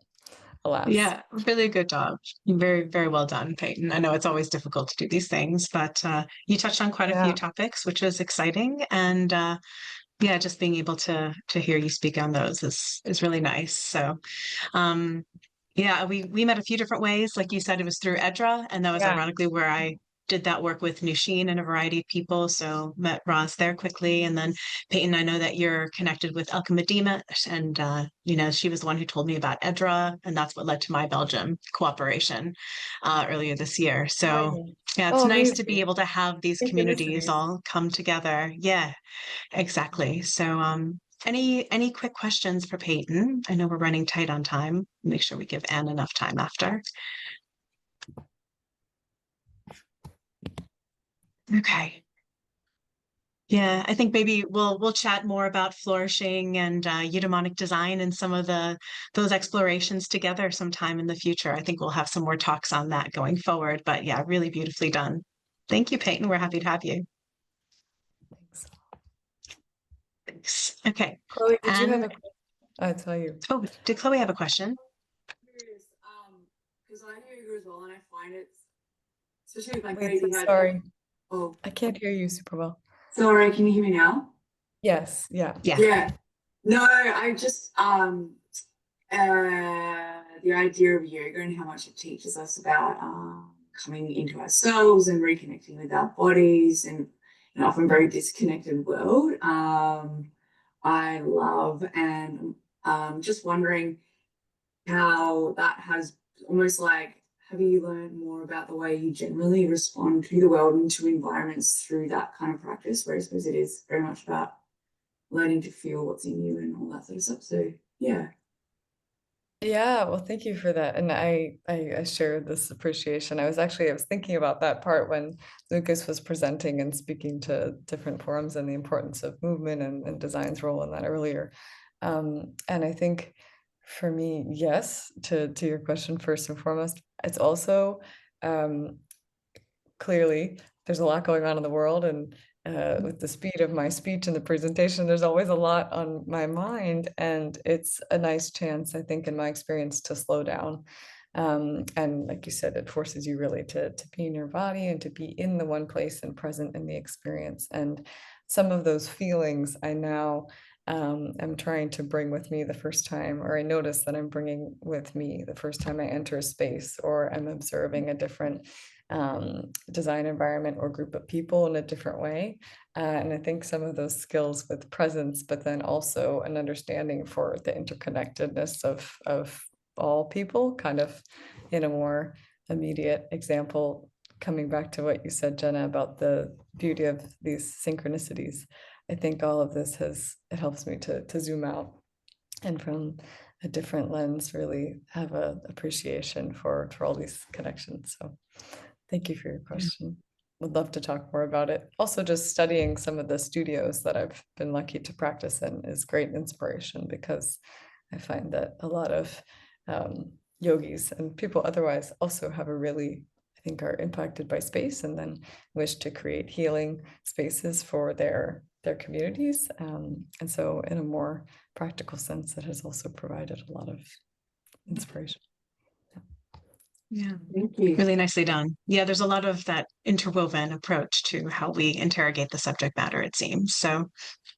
alas. Yeah, really good job. Very, very well done, Peyton. I know it's always difficult to do these things, but you touched on quite a few topics, which was exciting. And yeah, just being able to hear you speak on those is really nice. So yeah, we met a few different ways. Like you said, it was through 𝐿, and that was ironically where I did that work with 𝐿𝐿 and a variety of people. So met Roz there quickly. And then Peyton, I know that you're connected with 𝐏𝐞𝐜𝐤, and you know, she was the one who told me about 𝐿, and that's what led to my Belgium cooperation earlier this year. So yeah, it's nice to be able to have these communities all come together. Yeah, exactly. So any quick questions for Peyton? I know we're running tight on time. Make sure we give Anne enough time after. Okay. Yeah, I think maybe we'll chat more about flourishing and eudaimonic design and some of those explorations together sometime in the future. I think we'll have some more talks on that going forward. But yeah, really beautifully done. Thank you, Peyton. We're happy to have you. Thanks. Okay. Chloe, did you have a question? I'll tell you. Oh, did Chloe have a question? Because I hear you as well, and I find it, especially like Wait, sorry. Oh, I can't hear you super well. Sorry, can you hear me now? Yes, yeah. No, I just the idea of yoga and how much it teaches us about coming into ourselves and reconnecting with our bodies in an often very disconnected world. I love, and just wondering how that has almost like, have you learned more about the way you generally respond to the world and to environments through that kind of practice, where I suppose it is very much about learning to feel what's in you and all that sort of stuff. So yeah. Yeah, well, thank you for that. And I share this appreciation. I was thinking about that part when Lucas was presenting and speaking to different forums and the importance of movement and design's role in that earlier. And I think for me, yes, to your question, first and foremost, it's also clearly there's a lot going on in the world, and with the speed of my speech and the presentation, there's always a lot on my mind, and it's a nice chance, I think, in my experience, to slow down. And like you said, it forces you really to be in your body and to be in the one place and present in the experience. And some of those feelings I now am trying to bring with me the first time, or I notice that I'm bringing with me the first time I enter a space, or I'm observing a different design environment or group of people in a different way. And I think some of those skills with presence, but then also an understanding for the interconnectedness of all people, kind of in a more immediate example, coming back to what you said, Jenna, about the beauty of these synchronicities. I think all of this it helps me to zoom out and from a different lens really have an appreciation for all these connections. So thank you for your question. Would love to talk more about it. Also, just studying some of the studios that I've been lucky to practice in is great inspiration, because I find that a lot of yogis and people otherwise also have a really, I think, are impacted by space and then wish to create healing spaces for their communities. And so in a more practical sense, it has also provided a lot of inspiration. Yeah, Thank you. really nicely done. Yeah, there's a lot of that interwoven approach to how we interrogate the subject matter, it seems. So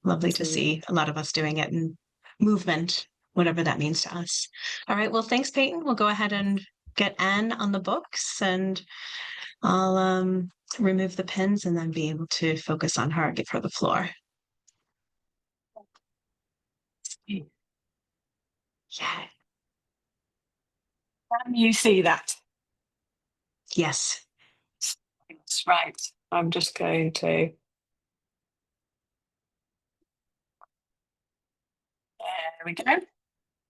lovely to see a lot of us doing it in movement, whatever that means to us. All right, well, thanks, Peyton. We'll go ahead and get Anne on the books, and I'll remove the pins and then be able to focus on her and give her the floor. Yeah. Can you see that? Yes. That's right. I'm just going to. There we go.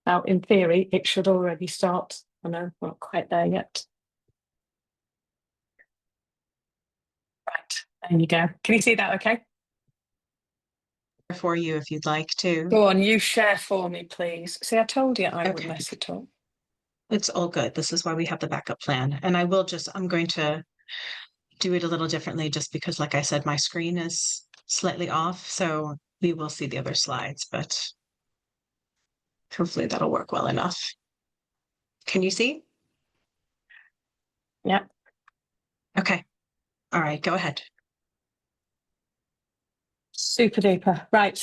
Now, in theory, it should already start. I know we're not quite there yet. Right, there you go. Can you see that okay? For you if you'd like to. Go on, you share for me, please. See, I told you I would Okay. mess it up. It's all good. This is why we have the backup plan. And I'm going to do it a little differently just because, like I said, my screen is slightly off. So we will see the other slides, but hopefully that'll work well enough. Can you see? Yeah. Okay. All right, go ahead. Super duper. Right.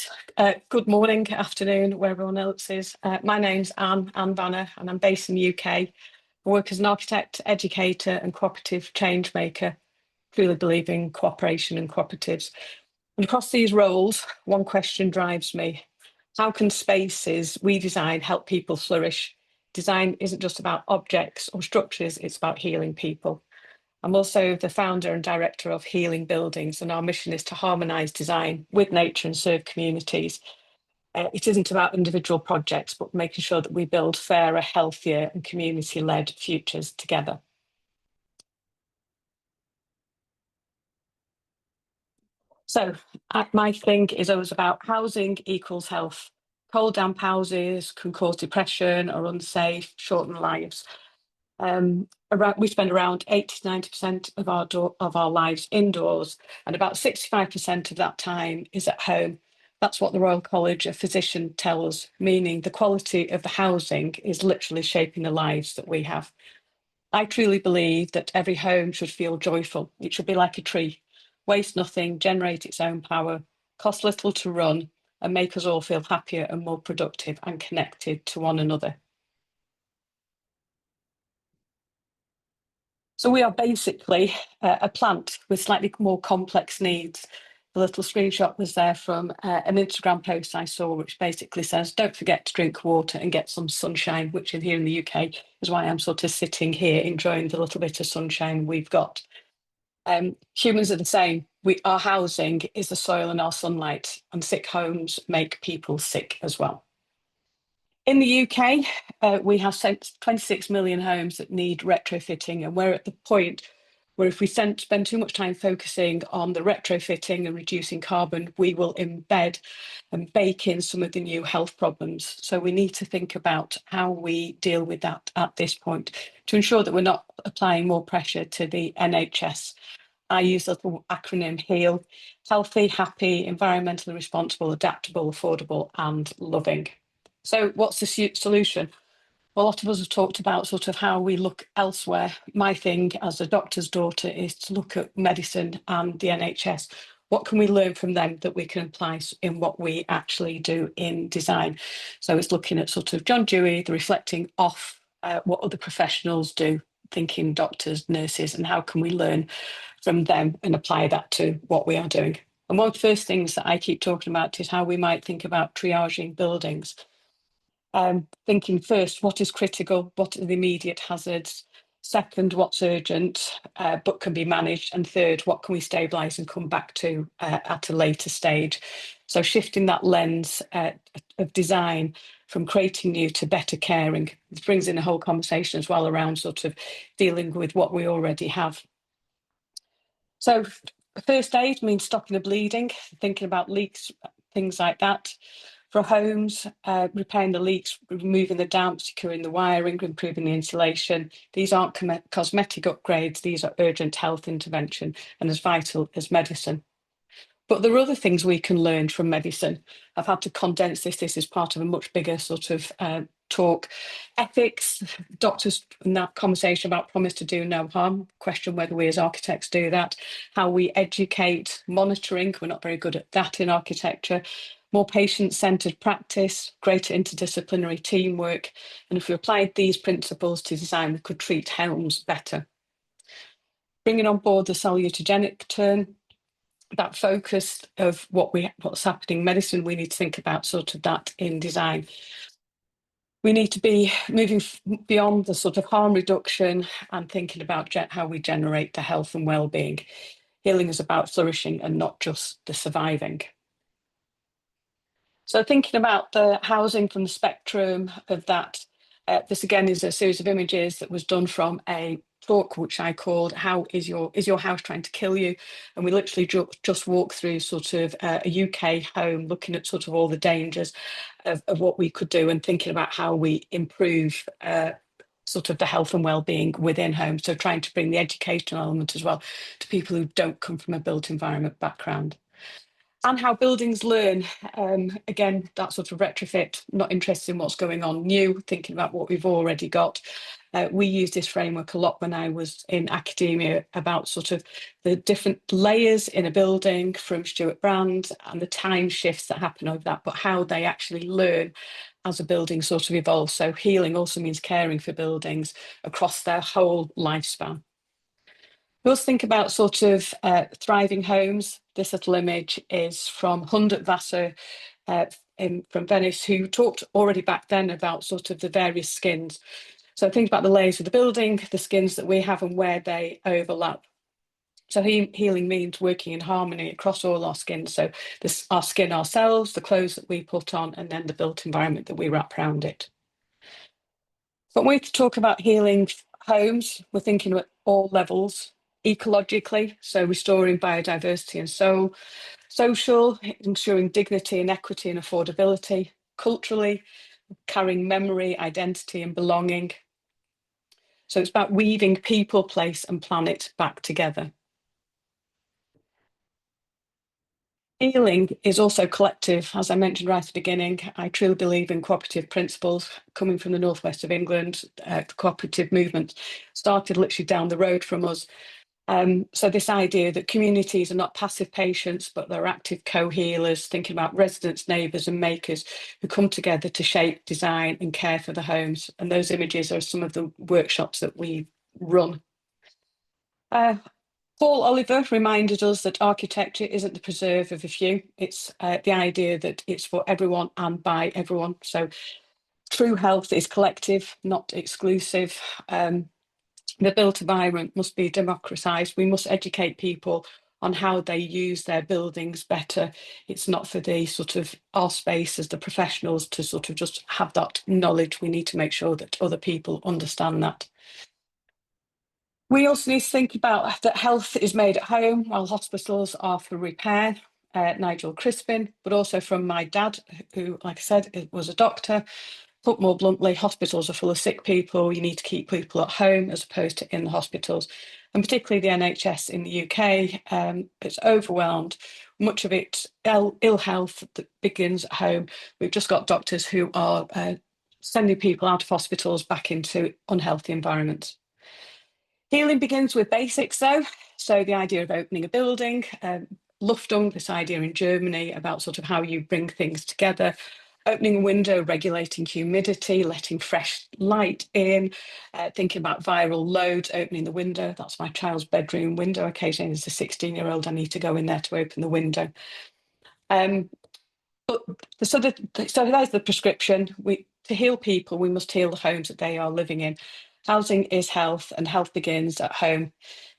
Good morning, afternoon, where everyone else is. My name's Anne Banner, and I'm based in the UK. I work as an architect, educator, and cooperative change maker. Truly believe in cooperation and cooperatives. And across these roles, one question drives me. How can spaces we design help people flourish? Design isn't just about objects or structures, it's about healing people. I'm also the founder and director of Healing Buildings, and our mission is to harmonise design with nature and serve communities. It isn't about individual projects, but making sure that we build fairer, healthier and community-led futures together. So my thing is always about housing equals health. Cold, damp houses can cause depression or unsafe, shorten lives. We spend around 80 to 90% of our lives indoors, and about 65% of that time is at home. That's what the Royal College of Physicians tell us, meaning the quality of the housing is literally shaping the lives that we have. I truly believe that every home should feel joyful. It should be like a tree, waste nothing, generate its own power, cost little to run, and make us all feel happier and more productive and connected to one another. So we are basically a plant with slightly more complex needs. The little screenshot was there from an Instagram post I saw, which basically says, don't forget to drink water and get some sunshine, which in here in the UK is why I'm sort of sitting here enjoying the little bit of sunshine we've got. Humans are the same. Our housing is the soil and our sunlight, and sick homes make people sick as well. In the UK, we have 26 million homes that need retrofitting, and we're at the point where if we spend too much time focusing on the retrofitting and reducing carbon, we will embed and bake in some of the new health problems. So we need to think about how we deal with that at this point to ensure that we're not applying more pressure to the NHS. I use the little acronym HEAL: healthy, happy, environmentally responsible, adaptable, affordable, and loving. So what's the solution? Well, a lot of us have talked about sort of how we look elsewhere. My thing as a doctor's daughter is to look at medicine and the NHS. what can we learn from them that we can apply in what we actually do in design? So it's looking at sort of John Dewey, the reflecting off what other professionals do, thinking doctors, nurses, and how can we learn from them and apply that to what we are doing. And one of the first things that I keep talking about is how we might think about triaging buildings. Thinking first, what is critical, what are the immediate hazards? Second, what's urgent but can be managed? And third, what can we stabilise and come back to at a later stage? So shifting that lens of design from creating new to better caring. This brings in a whole conversation as well around sort of dealing with what we already have. So first aid means stopping the bleeding, thinking about leaks, things like that. For homes, repairing the leaks, removing the damp, securing the wiring, improving the insulation. These aren't cosmetic upgrades, these are urgent health intervention and as vital as medicine. But there are other things we can learn from medicine. I've had to condense this. This is part of a much bigger sort of talk. Ethics, doctors in that conversation about promise to do no harm, question whether we as architects do that, how we educate, monitoring, we're not very good at that in architecture, more patient-centred practice, greater interdisciplinary teamwork, and if we applied these principles to design, we could treat homes better. Bringing on board the salutogenic turn, that focus of what's happening in medicine, we need to think about sort of that in design. We need to be moving beyond the sort of harm reduction and thinking about how we generate the health and well-being. Healing is about flourishing and not just the surviving. So thinking about the housing from the spectrum of that, this again is a series of images that was done from a talk which I called "How is your house trying to kill you?" And we literally just walked through sort of a UK home, looking at sort of all the dangers of what we could do and thinking about how we improve sort of the health and well-being within homes. So trying to bring the educational element as well to people who don't come from a built environment background. And how buildings learn, again, that sort of retrofit, not interested in what's going on new, thinking about what we've already got. We used this framework a lot when I was in academia about sort of the different layers in a building from Stuart Brand and the time shifts that happen over that, but how they actually learn as a building sort of evolves. So healing also means caring for buildings across their whole lifespan. We also think about sort of thriving homes. This little image is from Hundert Wasser from Venice, who talked already back then about sort of the various skins. So think about the layers of the building, the skins that we have and where they overlap. So healing means working in harmony across all our skins. So our skin ourselves, the clothes that we put on, and then the built environment that we wrap around it. But when we talk about healing homes, we're thinking at all levels. Ecologically, so restoring biodiversity and soul. Social, ensuring dignity and equity and affordability. Culturally, carrying memory, identity and belonging. So it's about weaving people, place and planet back together. Healing is also collective. As I mentioned right at the beginning, I truly believe in cooperative principles. Coming from the northwest of England, the cooperative movement started literally down the road from us. So this idea that communities are not passive patients, but they're active co-healers, thinking about residents, neighbours and makers who come together to shape, design and care for the homes. And those images are some of the workshops that we run. Paul Oliver reminded us that architecture isn't the preserve of a few. It's the idea that it's for everyone and by everyone. So true health is collective, not exclusive. The built environment must be democratised. We must educate people on how they use their buildings better. It's not for the sort of our space as the professionals to sort of just have that knowledge. We need to make sure that other people understand that. We also need to think about that health is made at home while hospitals are for repair. Nigel Crispin, but also from my dad, who, like I said, was a doctor. Put more bluntly, hospitals are full of sick people. You need to keep people at home as opposed to in the hospitals. And particularly the NHS in the UK, it's overwhelmed. Much of it, ill health that begins at home. We've just got doctors who are sending people out of hospitals back into unhealthy environments. Healing begins with basics though. So the idea of opening a building, Luftung, this idea in Germany about sort of how you bring things together. Opening a window, regulating humidity, letting fresh light in, thinking about viral loads, opening the window. That's my child's bedroom window. Occasionally, as a 16-year-old, I need to go in there to open the window. But so that's the prescription. To heal people, we must heal the homes that they are living in. Housing is health, and health begins at home.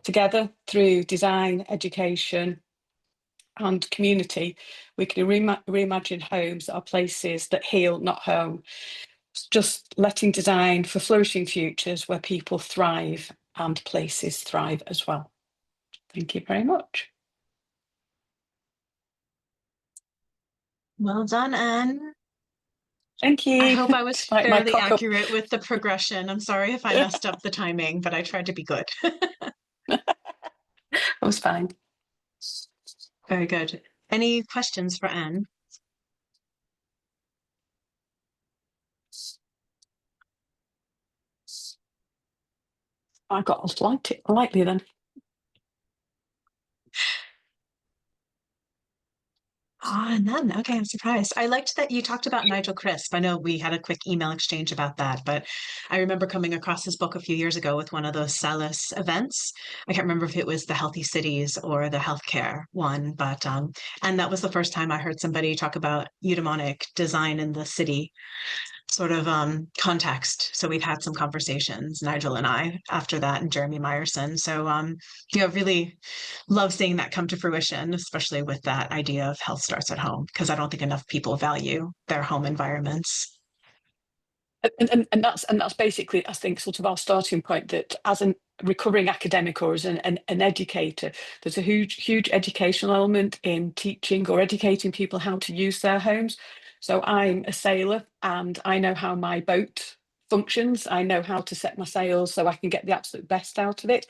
Together, through design, education, and community, we can reimagine homes that are places that heal, not home. Just letting design for flourishing futures where people thrive and places thrive as well. Thank you very much. Well done, Anne. Thank you. I hope I was Like my fairly cock-up. accurate with the progression. I'm sorry if I messed up the timing, but I tried to be good. That was fine. Very good. Any questions for Anne? I got lightly then. Ah, none. Okay, I'm surprised. I liked that you talked about Nigel Crisp. I know we had a quick email exchange about that, but I remember coming across his book a few years ago with one of those Salus events. I can't remember if it was the Healthy Cities or the healthcare one, but and that was the first time I heard somebody talk about eudaimonic design in the city sort of context. So we've had some conversations, Nigel and I, after that, and Jeremy Meyerson. So really love seeing that come to fruition, especially with that idea of health starts at home, because I don't think enough people value their home environments. And that's basically, I think, sort of our starting point, that as a recovering academic or as an educator, there's a huge educational element in teaching or educating people how to use their homes. So I'm a sailor and I know how my boat functions. I know how to set my sails so I can get the absolute best out of it.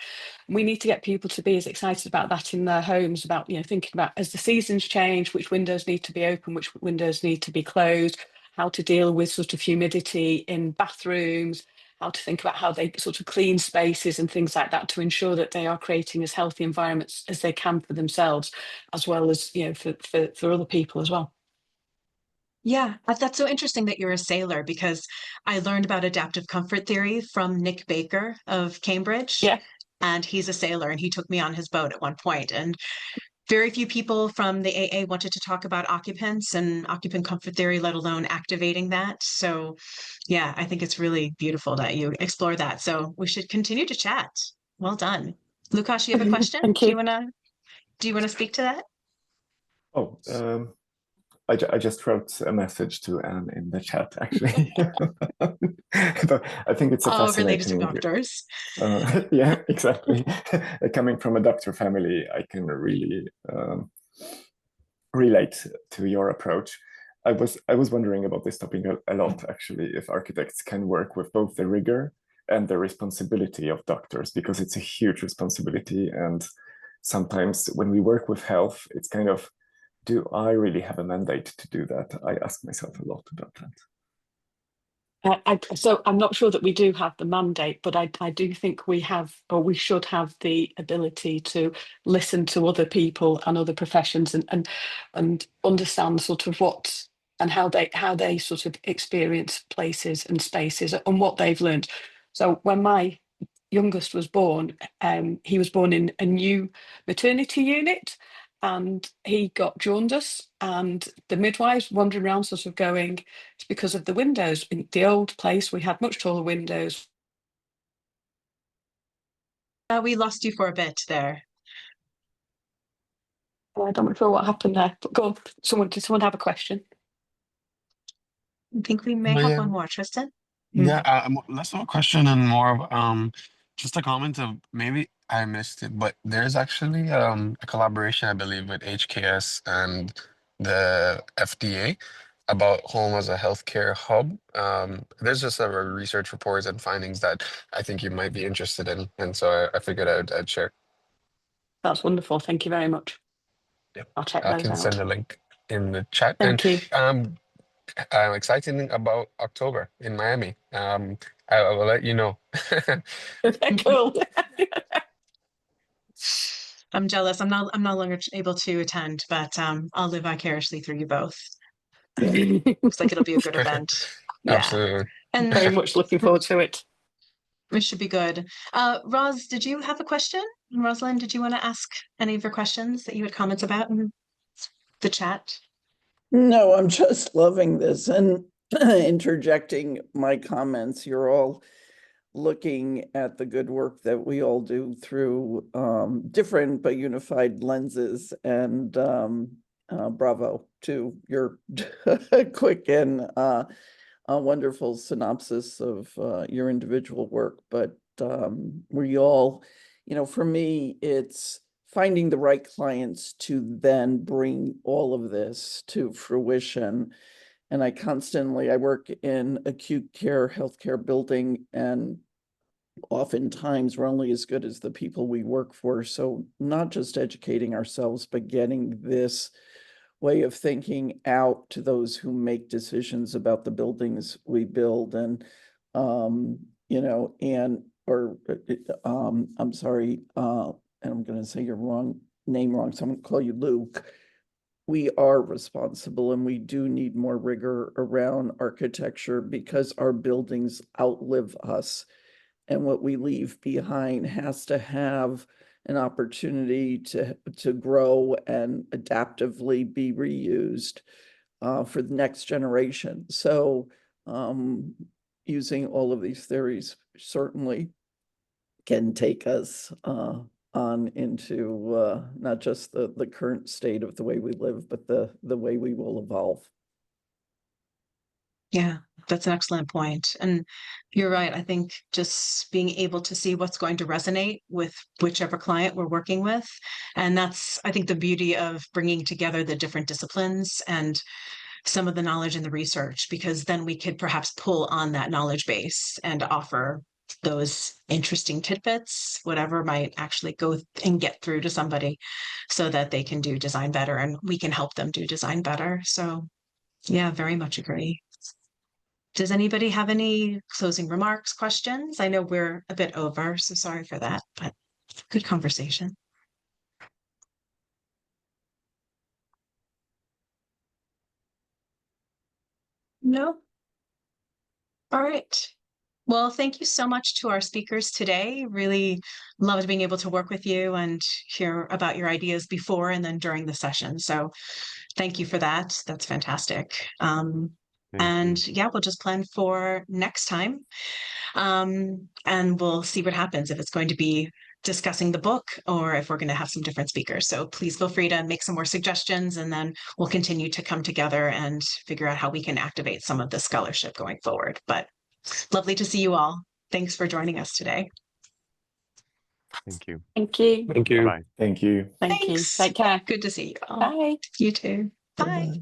We need to get people to be as excited about that in their homes, about, thinking about, as the seasons change, which windows need to be open, which windows need to be closed, how to deal with sort of humidity in bathrooms, how to think about how they sort of clean spaces and things like that to ensure that they are creating as healthy environments as they can for themselves, as well as, for other people as well. Yeah, that's so interesting that you're a sailor, because I learned about adaptive comfort theory from Nick Baker of Cambridge. Yeah. And he's a sailor and he took me on his boat at one point. And very few people from the AA wanted to talk about occupants and occupant comfort theory, let alone activating that. So yeah, I think it's really beautiful that you explore that. So we should continue to chat. Well done. Lukasz, you have a question? Thank you. Do you want to speak to that? Oh, I just wrote a message to Anne in the chat, actually. But I think it's a fascinating... related to doctors. Yeah, exactly. Coming from a doctor family, I can really relate to your approach. I was wondering about this topic a lot, actually, if architects can work with both the rigor and the responsibility of doctors, because it's a huge responsibility. And sometimes when we work with health, it's kind of, do I really have a mandate to do that? I ask myself a lot about that. So I'm not sure that we do have the mandate, but I do think we have, or we should have, the ability to listen to other people and other professions and understand sort of what and how they sort of experience places and spaces and what they've learned. So when my youngest was born, he was born in a new maternity unit, and he got jaundice, and the midwives wandering around sort of going, it's because of the windows. In the old place, we had much taller windows. We lost you for a bit there. I don't know what happened there, but go on. Did someone have a question? I think we may have one more, Tristan. Yeah, less of a question and more of just a comment of, maybe I missed it, but there's actually a collaboration, I believe, with HKS and the FDA about home as a healthcare hub. There's just several research reports and findings that I think you might be interested in, and so I figured I'd share. That's wonderful. Thank you very much. Yeah, I'll check I those can out. send a link in the chat. Thank you. I'm excited about October in Miami. I will let you know. Cool. I'm jealous. I'm no longer able to attend, but I'll live vicariously through you both. Looks like it'll be a good event. Yeah. Absolutely. And Very much looking forward to it. it should be good. Roz, did you have a question? Rosalind, did you want to ask any of your questions that you had comments about in the chat? No, I'm just loving this and interjecting my comments. You're all looking at the good work that we all do through different but unified lenses, and bravo to your quick and wonderful synopsis of your individual work. But we all, for me, it's finding the right clients to then bring all of this to fruition. And I work in acute care, healthcare building, and oftentimes we're only as good as the people we work for. So not just educating ourselves, but getting this way of thinking out to those who make decisions about the buildings we build. And, I'm sorry, and I'm going to say your name wrong, so I'm going to call you Luke. We are responsible, and we do need more rigor around architecture because our buildings outlive us, and what we leave behind has to have an opportunity to grow and adaptively be reused for the next generation. So using all of these theories certainly can take us on into not just the current state of the way we live, but the way we will evolve. Yeah, that's an excellent point. And you're right. I think just being able to see what's going to resonate with whichever client we're working with. And that's, I think, the beauty of bringing together the different disciplines and some of the knowledge and the research, because then we could perhaps pull on that knowledge base and offer those interesting tidbits, whatever might actually go and get through to somebody so that they can do design better and we can help them do design better. So yeah, very much agree. Does anybody have any closing remarks, questions? I know we're a bit over, so sorry for that, but good conversation. No? All right. Well, thank you so much to our speakers today. Really loved being able to work with you and hear about your ideas before and then during the session. So thank you for that. That's fantastic. Yeah, we'll just plan for next time. And we'll see what happens, if it's going to be discussing the book or if we're going to have some different speakers. So please feel free to make some more suggestions, and then we'll continue to come together and figure out how we can activate some of the scholarship going forward. But lovely to see you all. Thanks for joining us today. Thank you. Thank you. Thank you. Bye. Thank you. Thank you. Thanks. Take care. Good to see you all. Bye. You too. Bye. Bye-bye.